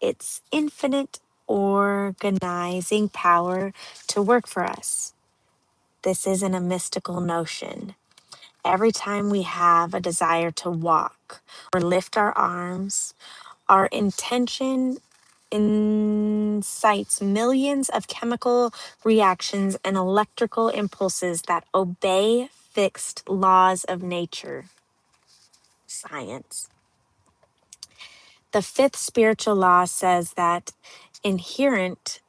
its infinite organizing power to work for us. This isn't a mystical notion. Every time we have a desire to walk or lift our arms, our intention incites millions of chemical reactions and electrical impulses that obey fixed laws of nature. Science. The fifth spiritual law says that inherent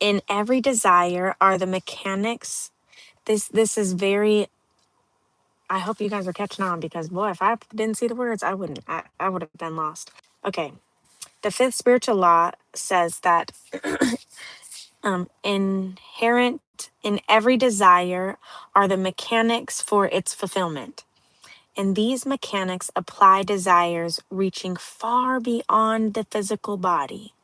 in every desire are the mechanics. This is very, I hope you guys are catching on, because boy, if I didn't see the words, I would have been lost. Okay. The fifth spiritual law says that inherent in every desire are the mechanics for its fulfillment. And these mechanics apply desires reaching far beyond the physical body.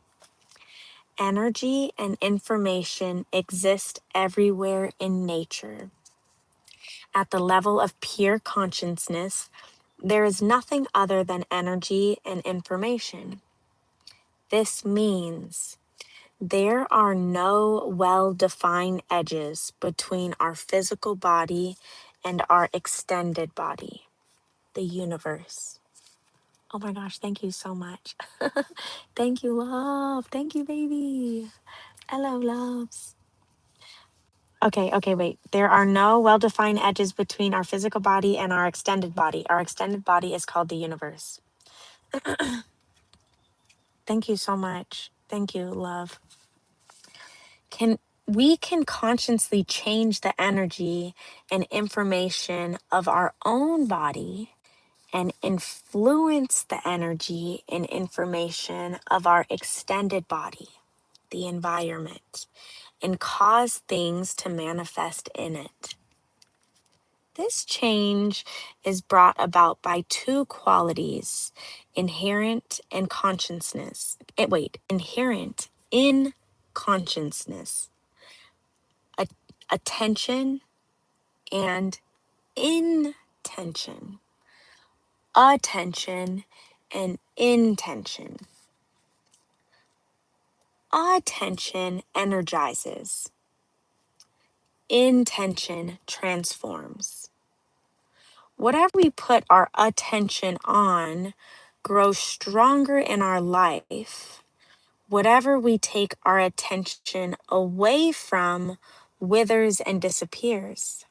Energy and information exist everywhere in nature. At the level of pure consciousness, there is nothing other than energy and information. This means there are no well defined edges between our physical body and our extended body, the universe. Oh my gosh, thank you so much. Thank you, love. Thank you, baby. Hello, loves. Okay, wait. There are no well defined edges between our physical body and our extended body. Our extended body is called the universe. Thank you so much. Thank you, love. We can consciously change the energy and information of our own body and influence the energy and information of our extended body, the environment, and cause things to manifest in it. This change is brought about by two qualities, inherent and consciousness. Inherent in consciousness, a- attention and intention. Attention and intention. Attention energizes. Intention transforms. Whatever we put our attention on grows stronger in our life. Whatever we take our attention away from withers and disappears.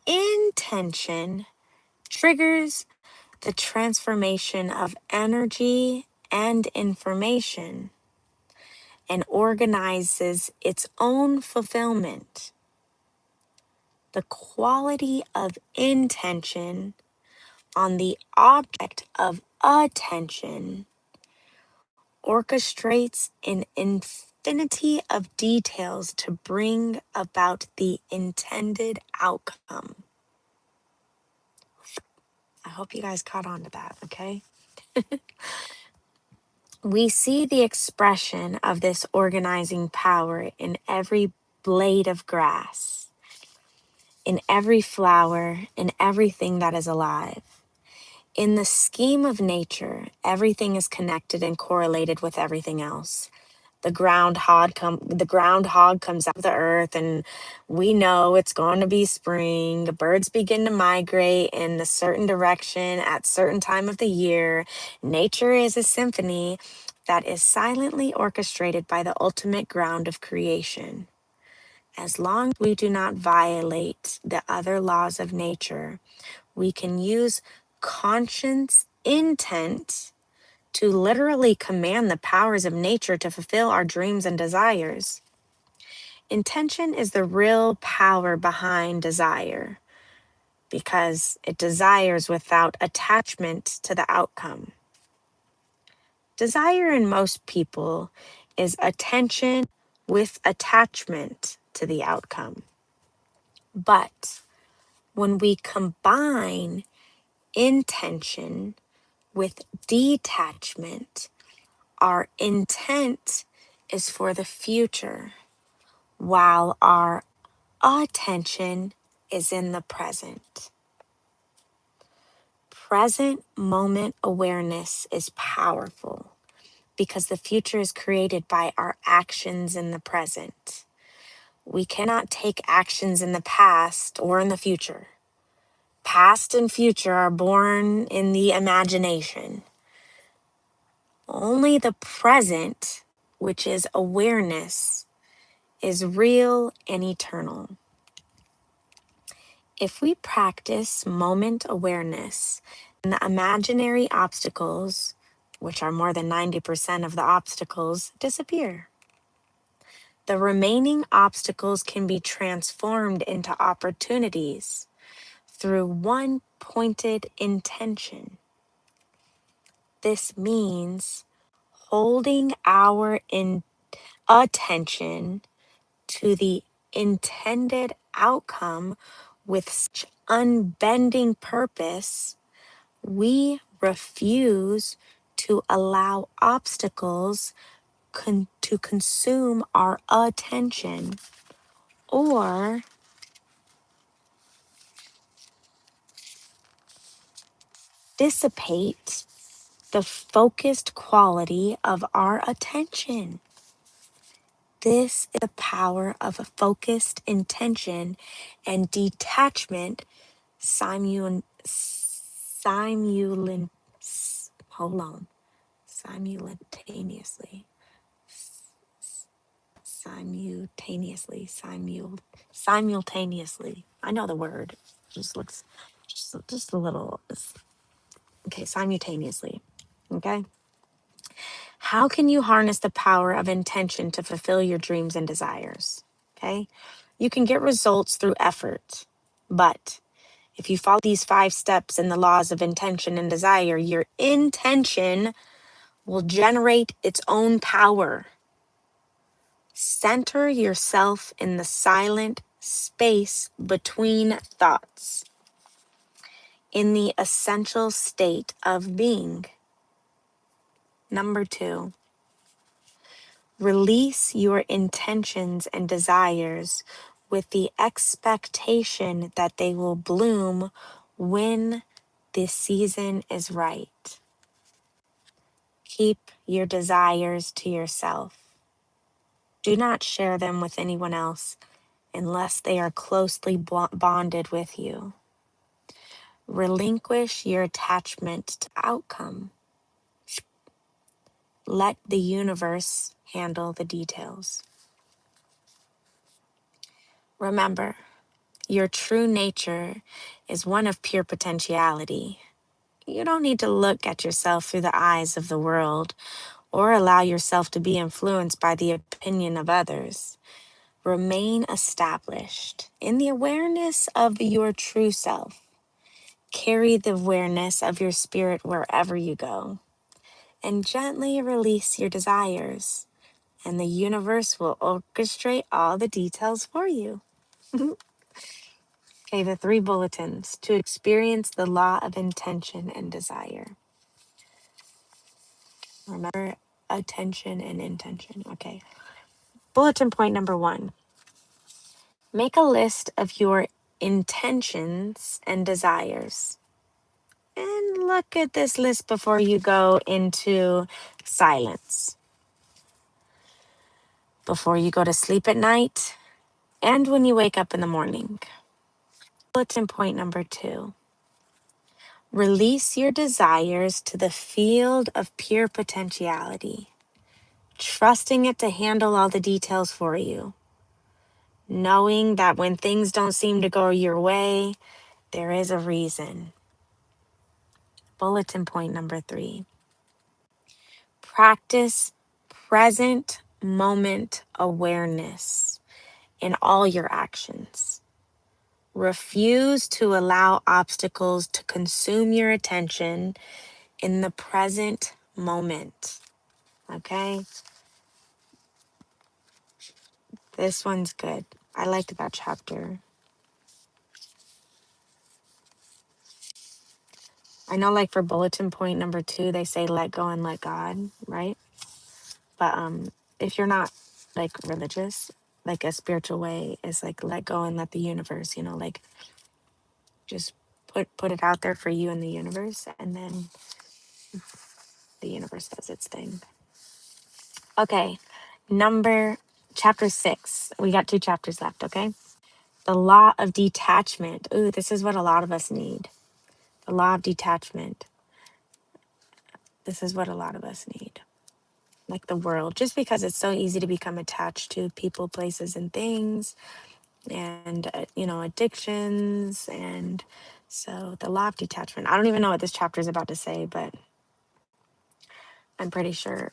Intention triggers the transformation of energy and information and organizes its own fulfillment. The quality of intention on the object of attention orchestrates an infinity of details to bring about the intended outcome. I hope you guys caught on to that, okay? We see the expression of this organizing power in every blade of grass, in every flower, in everything that is alive. In the scheme of nature, everything is connected and correlated with everything else. The groundhog comes out of the earth, and we know it's going to be spring. The birds begin to migrate in a certain direction at certain time of the year. Nature is a symphony that is silently orchestrated by the ultimate ground of creation. As long as we do not violate the other laws of nature, we can use conscious intent to literally command the powers of nature to fulfill our dreams and desires. Intention is the real power behind desire because it desires without attachment to the outcome. Desire in most people is attention with attachment to the outcome. But when we combine intention with detachment, our intent is for the future, while our attention is in the present. Present moment awareness is powerful because the future is created by our actions in the present. We cannot take actions in the past or in the future. Past and future are born in the imagination. Only the present, which is awareness, is real and eternal. If we practice moment awareness, and the imaginary obstacles, which are more than 90% of the obstacles, disappear. The remaining obstacles can be transformed into opportunities through one pointed intention. This means holding our attention to the intended outcome with such unbending purpose, we refuse to allow obstacles to consume our attention or dissipate the focused quality of our attention. This is the power of a focused intention and detachment simultaneously. Hold on. Simultaneously. Simultaneously. I know the word. Just looks just a little. Okay, simultaneously. Okay. How can you harness the power of intention to fulfill your dreams and desires? Okay. You can get results through effort, but if you follow these 5 steps in the laws of intention and desire, your intention will generate its own power. Center yourself in the silent space between thoughts, in the essential state of being. Number 2, release your intentions and desires with the expectation that they will bloom when the season is right. Keep your desires to yourself. Do not share them with anyone else unless they are closely bonded with you. Relinquish your attachment to outcome. Let the universe handle the details. Remember, your true nature is one of pure potentiality. You don't need to look at yourself through the eyes of the world or allow yourself to be influenced by the opinion of others. Remain established in the awareness of your true self. Carry the awareness of your spirit wherever you go, and gently release your desires, and the universe will orchestrate all the details for you. Okay, the 3 bulletins to experience the law of intention and desire. Remember, attention and intention. Okay. Bulletin point number 1. Make a list of your intentions and desires. And look at this list before you go into silence. Before you go to sleep at night, and when you wake up in the morning. Bulletin point number 2. Release your desires to the field of pure potentiality, trusting it to handle all the details for you. knowing that when things don't seem to go your way, there is a reason. Bulletin point number 3. Practice present moment awareness in all your actions. Refuse to allow obstacles to consume your attention in the present moment. Okay? This one's good. I liked that chapter. I know, like, for bulletin point number 2, they say let go and let God, right? But if you're not like religious, like a spiritual way is like let go and let the universe, like just put it out there for you in the universe, and then the universe does its thing. Okay, number chapter 6. We got 2 chapters left, okay? The law of detachment. Ooh, this is what a lot of us need. The law of detachment. This is what a lot of us need. Like the world, just because it's so easy to become attached to people, places, and things, and addictions. And so the law of detachment, I don't even know what this chapter is about to say, but I'm pretty sure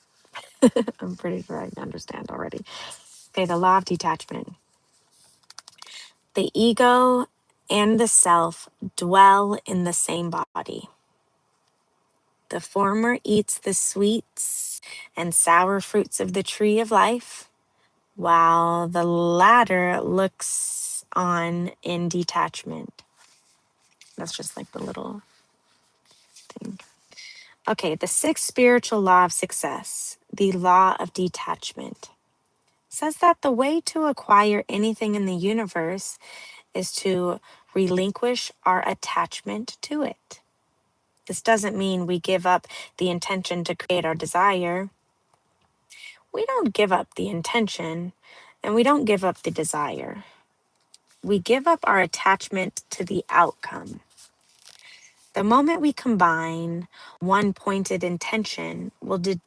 I understand already. Okay, the law of detachment. The ego and the self dwell in the same body. The former eats the sweets and sour fruits of the tree of life, while the latter looks on in detachment. That's just like the little thing. Okay, the 6th spiritual law of success, the law of detachment, says that the way to acquire anything in the universe is to relinquish our attachment to it. This doesn't mean we give up the intention to create our desire. We don't give up the intention, and we don't give up the desire. We give up our attachment to the outcome. The moment we combine one pointed intention with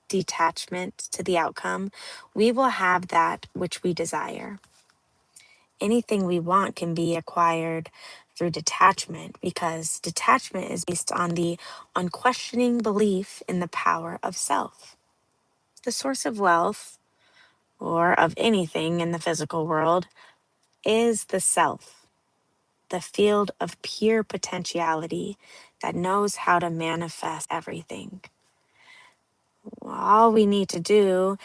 detachment to the outcome, we will have that which we desire. Anything we want can be acquired through detachment, because detachment is based on the unquestioning belief in the power of self. The source of wealth, or of anything in the physical world, is the self, the field of pure potentiality that knows how to manifest everything. All we need to do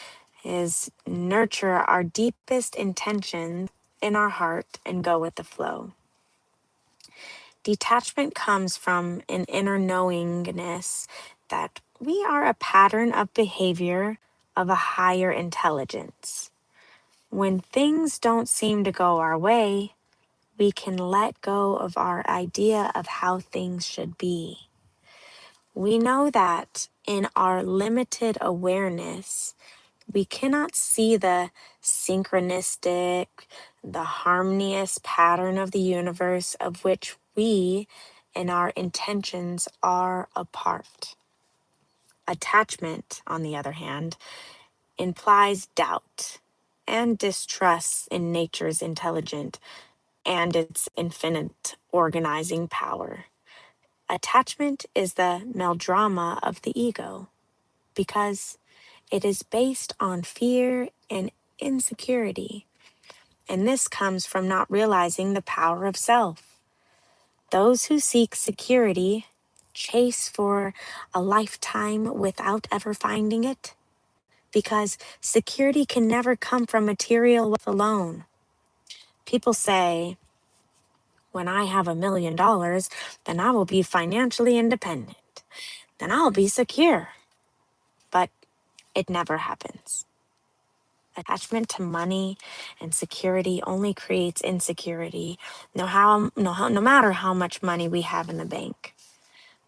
is nurture our deepest intentions in our heart and go with the flow. Detachment comes from an inner knowingness that we are a pattern of behavior of a higher intelligence. When things don't seem to go our way, we can let go of our idea of how things should be. We know that in our limited awareness, we cannot see the synchronistic, the harmonious pattern of the universe of which we and our intentions are a part. Attachment, on the other hand, implies doubt and distrust in nature's intelligent and its infinite organizing power. Attachment is the melodrama of the ego because it is based on fear and insecurity. And this comes from not realizing the power of self. Those who seek security chase for a lifetime without ever finding it, because security can never come from material wealth alone. People say, when I have $1 million, then I will be financially independent. Then I'll be secure. But it never happens. Attachment to money and security only creates insecurity, no matter how much money we have in the bank.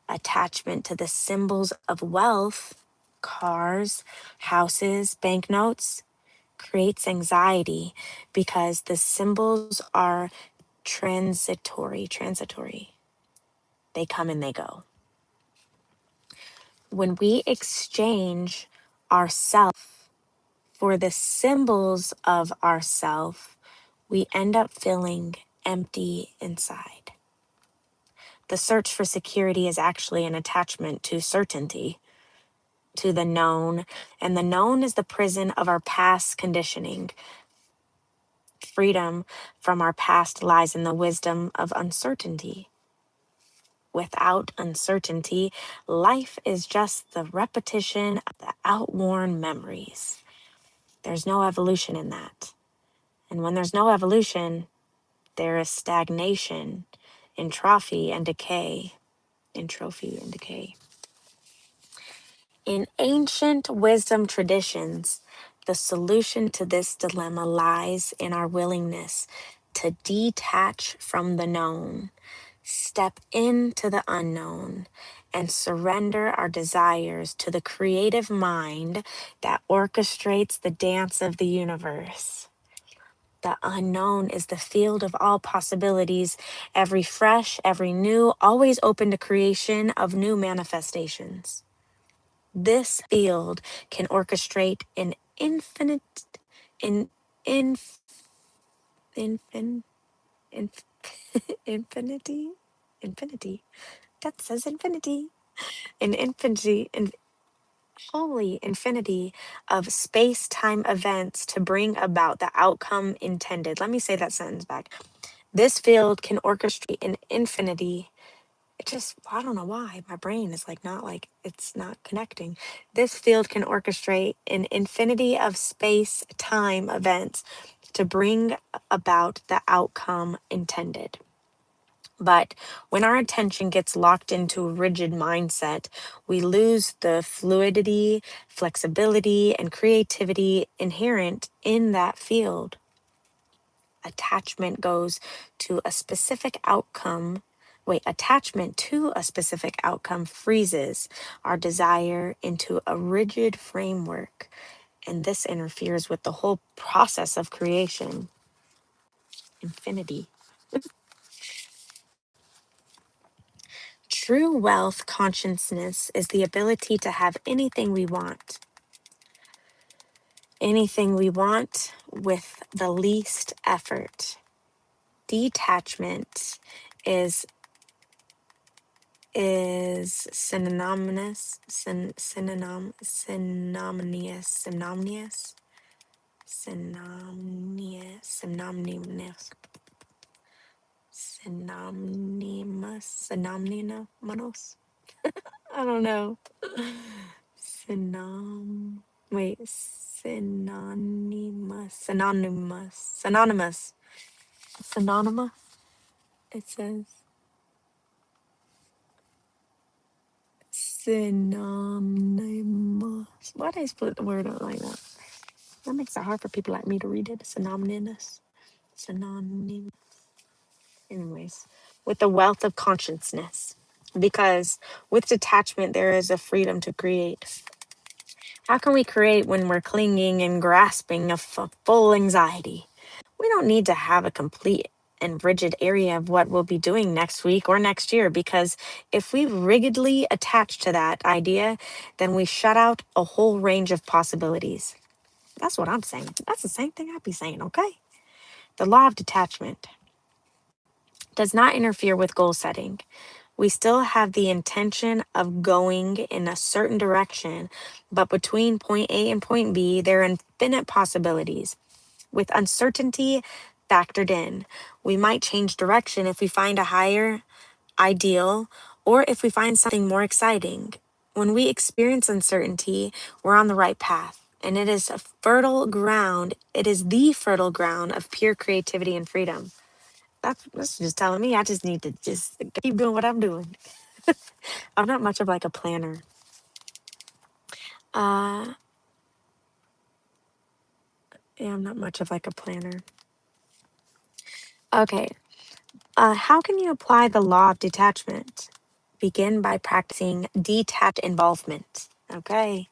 Attachment to the symbols of wealth, cars, houses, banknotes, creates anxiety because the symbols are transitory. They come and they go. When we exchange our self for the symbols of ourself, we end up feeling empty inside. The search for security is actually an attachment to certainty, to the known, and the known is the prison of our past conditioning. Freedom from our past lies in the wisdom of uncertainty. Without uncertainty, life is just the repetition of the outworn memories. There's no evolution in that. And when there's no evolution, there is stagnation, entropy, and decay. Entropy and decay. In ancient wisdom traditions, the solution to this dilemma lies in our willingness to detach from the known, step into the unknown, and surrender our desires to the creative mind that orchestrates the dance of the universe. The unknown is the field of all possibilities, every fresh, every new, always open to creation of new manifestations. This field can orchestrate an infinite, in, inf, infin, inf, infinity, infinity. That says infinity, an infinity, an holy infinity of space-time events to bring about the outcome intended. Let me say that sentence back. This field can orchestrate an infinity. It just, I don't know why. My brain is like, it's not connecting. This field can orchestrate an infinity of space time events to bring about the outcome intended. But when our attention gets locked into a rigid mindset, we lose the fluidity, flexibility, and creativity inherent in that field. Attachment goes to a specific outcome. Attachment to a specific outcome freezes our desire into a rigid framework, and this interferes with the whole process of creation. Infinity. True wealth consciousness is the ability to have anything we want. Anything we want with the least effort. Detachment is synonymous synonymous. I don't know. Synom wait synonymous. It says synonymous. Why did I split the word out like that? That makes it hard for people like me to read it. Synonymous. Synonym. Anyways, with the wealth of consciousness. Because with detachment, there is a freedom to create. How can we create when we're clinging and grasping of full anxiety? We don't need to have a complete and rigid area of what we'll be doing next week or next year, because if we rigidly attach to that idea, then we shut out a whole range of possibilities. That's what I'm saying. That's the same thing I'd be saying, okay? The law of detachment does not interfere with goal setting. We still have the intention of going in a certain direction, but between point A and point B, there are infinite possibilities. With uncertainty factored in, we might change direction if we find a higher ideal or if we find something more exciting. When we experience uncertainty, we're on the right path. And it is a fertile ground. It is the fertile ground of pure creativity and freedom. That's just telling me I just need to just keep doing what I'm doing. I'm not much of like a planner. Uh, yeah, I'm not much of like a planner. Okay. How can you apply the law of detachment? Begin by practicing detached involvement. Okay.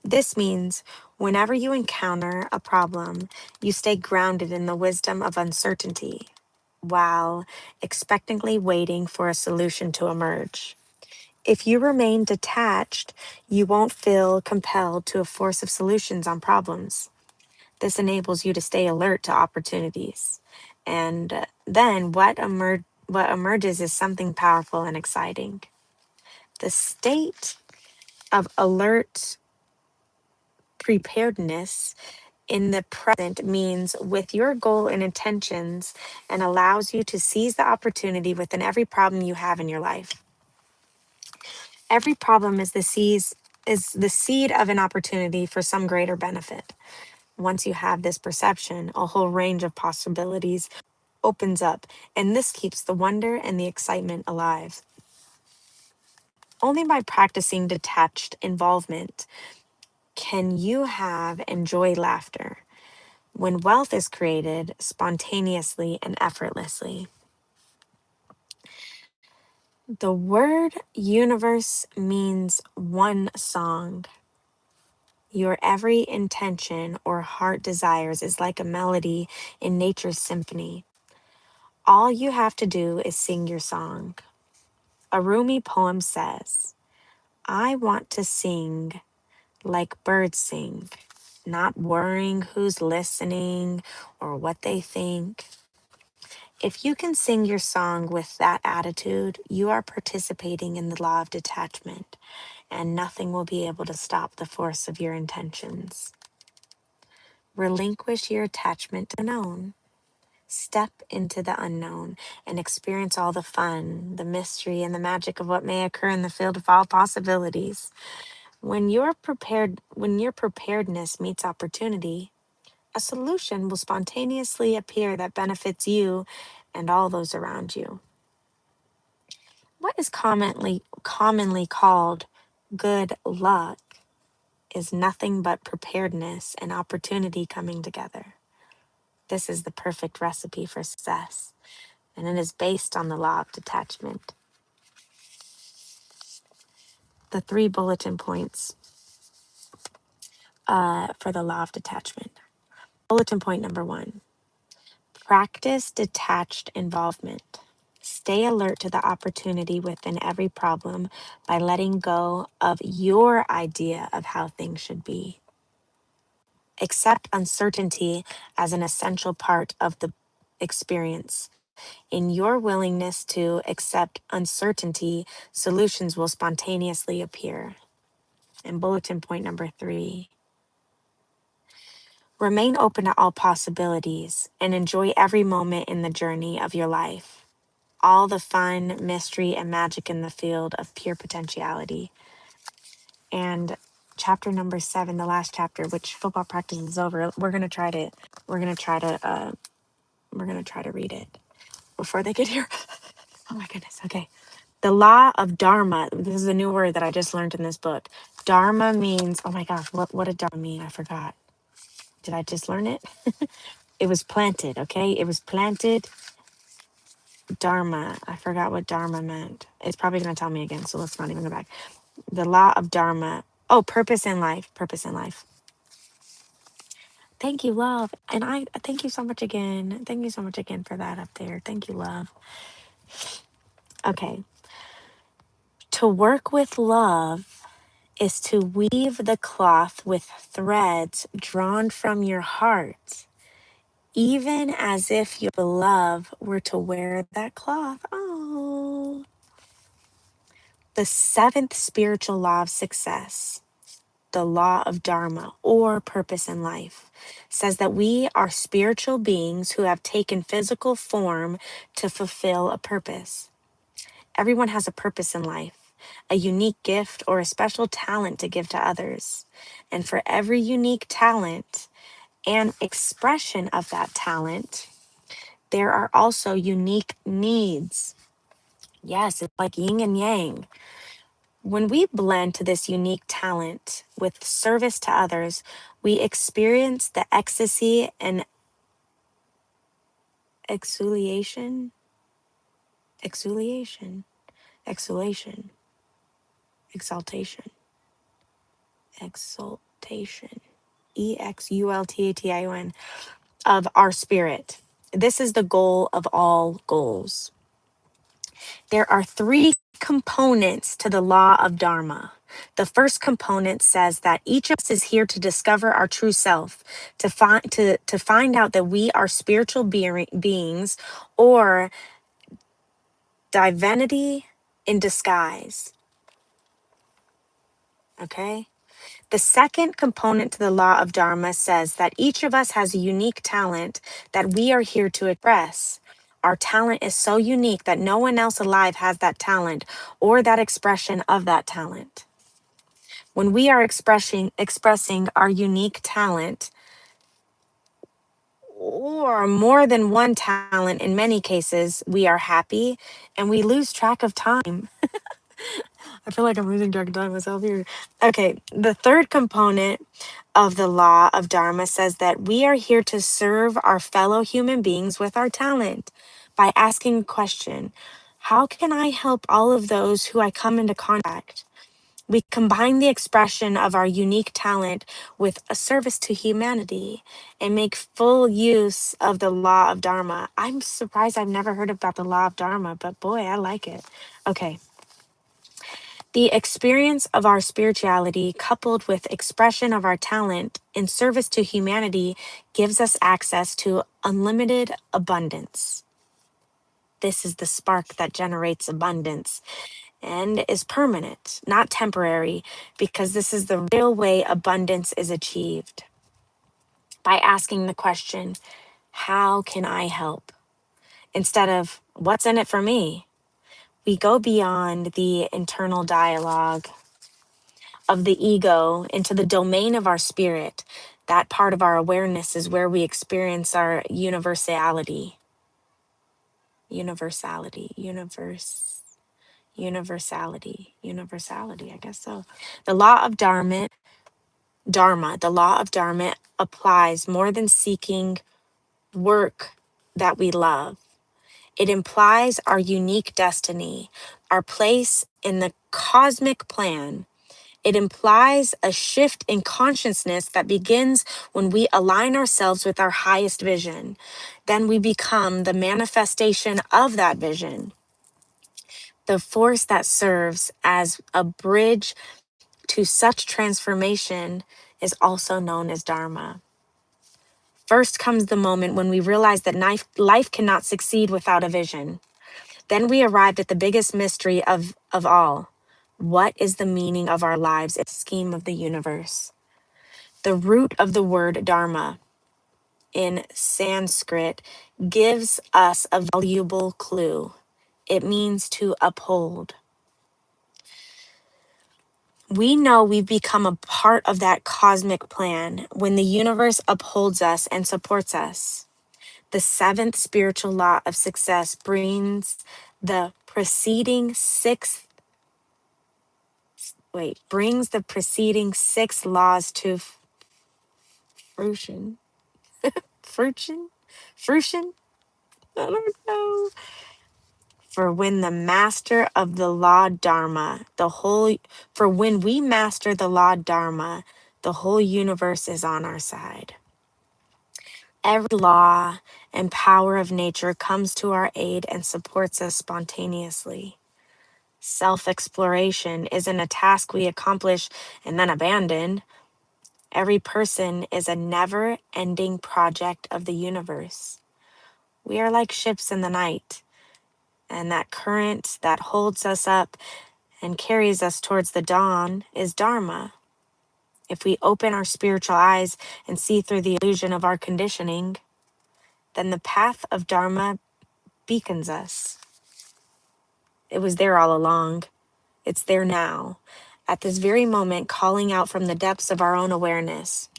This means whenever you encounter a problem, you stay grounded in the wisdom of uncertainty while expectantly waiting for a solution to emerge. If you remain detached, you won't feel compelled to a force of solutions on problems. This enables you to stay alert to opportunities. And then what emerges is something powerful and exciting. The state of alert preparedness in the present means with your goal and intentions and allows you to seize the opportunity within every problem you have in your life. Every problem is the seed of an opportunity for some greater benefit. Once you have this perception, a whole range of possibilities opens up, and this keeps the wonder and the excitement alive. Only by practicing detached involvement can you have and enjoy laughter when wealth is created spontaneously and effortlessly. The word universe means one song. Your every intention or heart desires is like a melody in nature's symphony. All you have to do is sing your song. A Rumi poem says, I want to sing like birds sing, not worrying who's listening or what they think. If you can sing your song with that attitude, you are participating in the law of detachment, and nothing will be able to stop the force of your intentions. Relinquish your attachment to the known. Step into the unknown and experience all the fun, the mystery, and the magic of what may occur in the field of all possibilities. When your preparedness meets opportunity, a solution will spontaneously appear that benefits you and all those around you. What is commonly called good luck is nothing but preparedness and opportunity coming together. This is the perfect recipe for success, and it is based on the law of detachment. The three bulletin points for the law of detachment. Bulletin point number 1: practice detached involvement. Stay alert to the opportunity within every problem by letting go of your idea of how things should be. Accept uncertainty as an essential part of the experience. In your willingness to accept uncertainty, solutions will spontaneously appear. And bulletin point number 3: remain open to all possibilities and enjoy every moment in the journey of your life. All the fun, mystery, and magic in the field of pure potentiality. And chapter number 7, the last chapter, which football practice is over, we're gonna try to read it before they get here. Oh my goodness. Okay. The law of dharma. This is a new word that I just learned in this book. Dharma means, oh my gosh, what did dharma mean? I forgot. Did I just learn it? It was planted, okay? It was planted. Dharma. I forgot what dharma meant. It's probably going to tell me again, so let's not even go back. The law of dharma. Oh, purpose in life. Purpose in life. Thank you, love. And I thank you so much again. Thank you so much again for that up there. Thank you, love. Okay. To work with love is to weave the cloth with threads drawn from your heart, even as if your beloved were to wear that cloth. Oh. The seventh spiritual law of success, the law of dharma or purpose in life, says that we are spiritual beings who have taken physical form to fulfill a purpose. Everyone has a purpose in life, a unique gift or a special talent to give to others. And for every unique talent and expression of that talent, there are also unique needs. Yes, it's like yin and yang. When we blend to this unique talent with service to others, we experience the ecstasy and exfoliation, exfoliation, exhalation, exaltation, exaltation, exultation of our spirit. This is the goal of all goals. There are three components to the law of Dharma. The first component says that each of us is here to discover our true self, to find out that we are spiritual beings or divinity in disguise. Okay? The second component to the law of Dharma says that each of us has a unique talent that we are here to express. Our talent is so unique that no one else alive has that talent or that expression of that talent. When we are expressing our unique talent, or more than one talent in many cases, we are happy and we lose track of time. I feel like I'm losing track of time myself here. Okay, the third component of the law of Dharma says that we are here to serve our fellow human beings with our talent by asking a question: how can I help all of those who I come into contact? We combine the expression of our unique talent with a service to humanity and make full use of the law of Dharma. I'm surprised I've never heard about the law of Dharma, but boy, I like it. Okay. The experience of our spirituality, coupled with expression of our talent in service to humanity, gives us access to unlimited abundance. This is the spark that generates abundance and is permanent, not temporary, because this is the real way abundance is achieved. By asking the question, how can I help? Instead of, what's in it for me? We go beyond the internal dialogue of the ego into the domain of our spirit. That part of our awareness is where we experience our universality. Universality, I guess so. The law of the law of Dharma applies more than seeking work that we love. It implies our unique destiny, our place in the cosmic plan. It implies a shift in consciousness that begins when we align ourselves with our highest vision. Then we become the manifestation of that vision. The force that serves as a bridge to such transformation is also known as Dharma. First comes the moment when we realize that life cannot succeed without a vision. Then we arrived at the biggest mystery of all. What is the meaning of our lives? It's the scheme of the universe. The root of the word dharma in Sanskrit gives us a valuable clue. It means to uphold. We know we've become a part of that cosmic plan when the universe upholds us and supports us. The seventh spiritual law of success brings the preceding six laws to fruition. Fruition? Fruition? I don't know. For when the master of the law Dharma, for when we master the law Dharma, the whole universe is on our side. Every law and power of nature comes to our aid and supports us spontaneously. Self exploration isn't a task we accomplish and then abandon. Every person is a never ending project of the universe. We are like ships in the night, and that current that holds us up and carries us towards the dawn is Dharma. If we open our spiritual eyes and see through the illusion of our conditioning, then the path of Dharma beacons us. It was there all along. It's there now, at this very moment, calling out from the depths of our own awareness.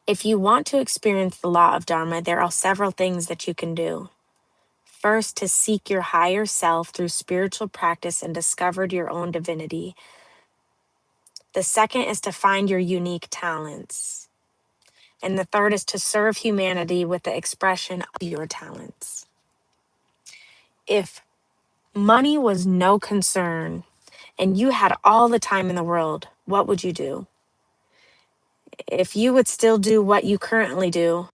If you want to experience the law of Dharma, there are several things that you can do. First, to seek your higher self through spiritual practice and discover your own divinity. The second is to find your unique talents. And the third is to serve humanity with the expression of your talents. If money was no concern and you had all the time in the world, what would you do? If you would still do what you currently do,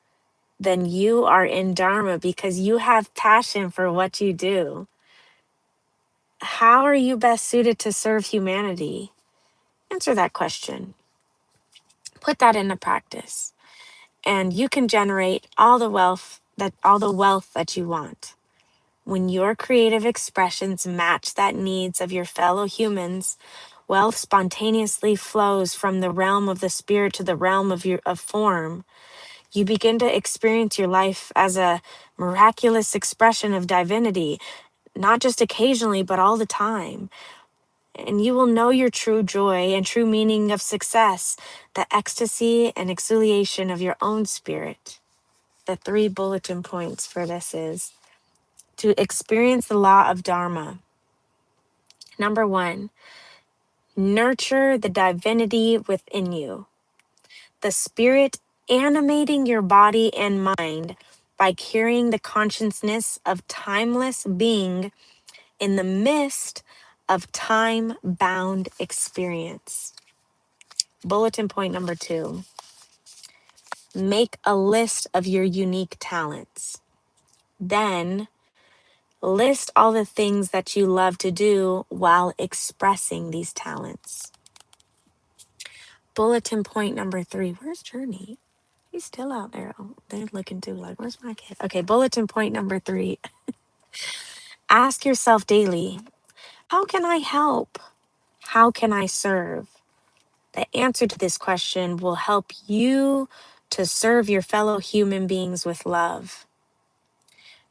then you are in Dharma because you have passion for what you do. How are you best suited to serve humanity? Answer that question. Put that into practice, and you can generate all the wealth that you want. When your creative expressions match that needs of your fellow humans, wealth spontaneously flows from the realm of the spirit to the realm of form. You begin to experience your life as a miraculous expression of divinity, not just occasionally, but all the time. And you will know your true joy and true meaning of success, the ecstasy and exfoliation of your own spirit. The 3 bulletin points for this is to experience the law of dharma. Number 1, nurture the divinity within you, the spirit animating your body and mind by carrying the consciousness of timeless being in the midst of time bound experience. Bulletin point number 2, make a list of your unique talents. Then list all the things that you love to do while expressing these talents. Bulletin point number 3, where's Journey? He's still out there. Oh, they're looking too like, where's my kid? Okay, bulletin point number 3, ask yourself daily, how can I help? How can I serve? The answer to this question will help you to serve your fellow human beings with love.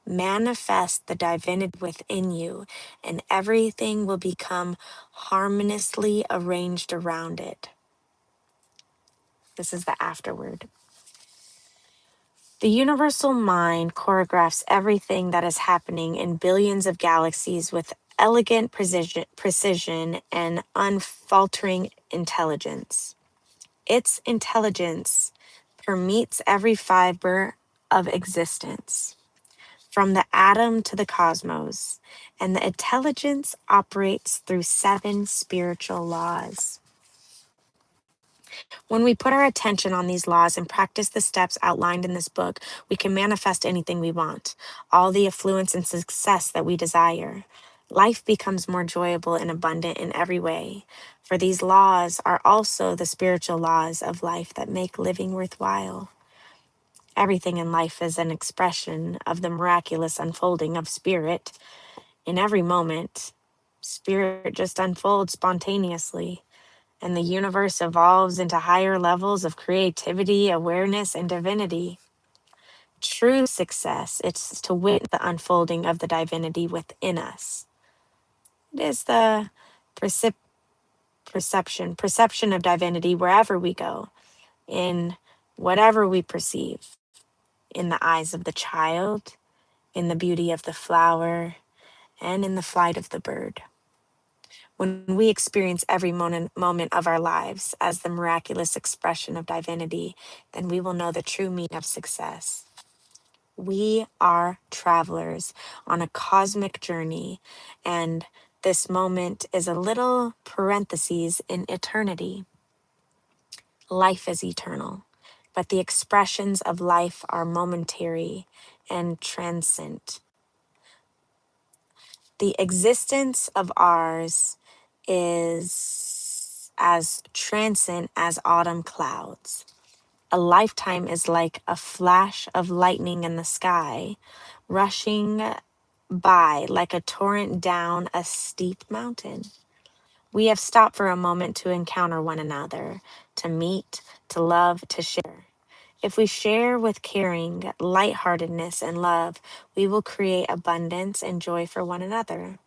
Manifest the divinity within you, and everything will become harmoniously arranged around it. This is the afterword. The universal mind choreographs everything that is happening in billions of galaxies with elegant precision and unfaltering intelligence. Its intelligence permeates every fiber of existence, from the atom to the cosmos, and the intelligence operates through 7 spiritual laws. When we put our attention on these laws and practice the steps outlined in this book, we can manifest anything we want, all the affluence and success that we desire. Life becomes more enjoyable and abundant in every way, for these laws are also the spiritual laws of life that make living worthwhile. Everything in life is an expression of the miraculous unfolding of spirit. In every moment, spirit just unfolds spontaneously, and the universe evolves into higher levels of creativity, awareness, and divinity. True success is to witness the unfolding of the divinity within us. It is the perception of divinity wherever we go, in whatever we perceive, in the eyes of the child, in the beauty of the flower, and in the flight of the bird. When we experience every moment of our lives as the miraculous expression of divinity, then we will know the true meaning of success. We are travelers on a cosmic journey, and this moment is a little parenthesis in eternity. Life is eternal, but the expressions of life are momentary and transcend. The existence of ours is as transient as autumn clouds. A lifetime is like a flash of lightning in the sky, rushing by like a torrent down a steep mountain. We have stopped for a moment to encounter one another, to meet, to love, to share. If we share with caring, lightheartedness, and love, we will create abundance and joy for one another.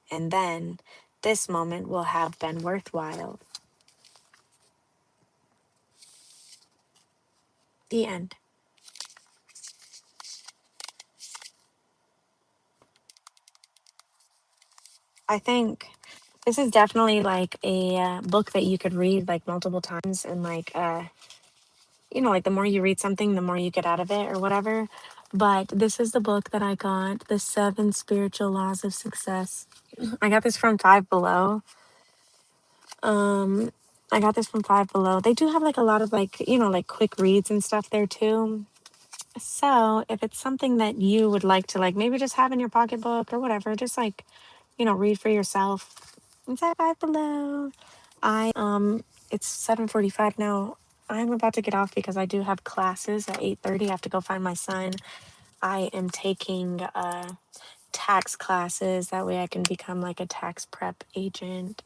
And then this moment will have been worthwhile. The end. I think this is definitely like a book that you could read like multiple times, and like like the more you read something, the more you get out of it or whatever. But this is the book that I got, The 7 Spiritual Laws of Success. I got this from Five Below. Um, I got this from Five Below. They do have like a lot of like, like quick reads and stuff there too. So if it's something that you would like to like maybe just have in your pocketbook or whatever, just like, read for yourself. And say bye below. It's 7:45 now. I'm about to get off because I do have classes at 8:30. I have to go find my son. I am taking tax classes. That way I can become like a tax prep agent,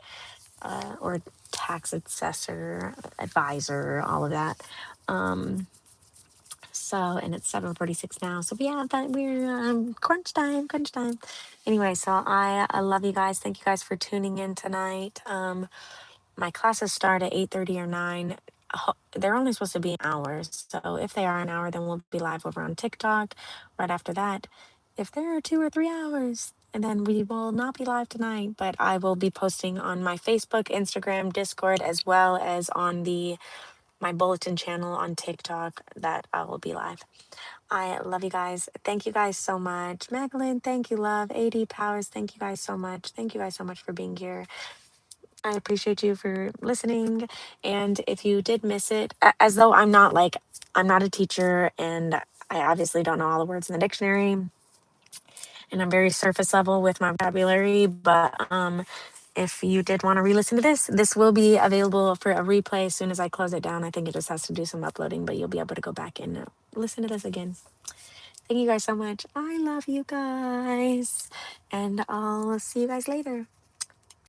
or tax assessor, advisor, all of that. Um, so, and it's 7:46 now. So yeah, but we're crunch time, crunch time. Anyway, so I love you guys. Thank you guys for tuning in tonight. My classes start at 8:30 or 9. They're only supposed to be hours. So if they are an hour, then we'll be live over on TikTok right after that. If there are 2 or 3 hours, and then we will not be live tonight, but I will be posting on my Facebook, Instagram, Discord, as well as on the my bulletin channel on TikTok that I will be live. I love you guys. Thank you guys so much. Magdalene, thank you, love. AD Powers, thank you guys so much. Thank you guys so much for being here. I appreciate you for listening. And if you did miss it, as though I'm not a teacher and I obviously don't know all the words in the dictionary and I'm very surface level with my vocabulary, but if you did want to re-listen to this will be available for a replay as soon as I close it down. I think it just has to do some uploading, but you'll be able to go back and listen to this again. Thank you guys so much. I love you guys. And I'll see you guys later.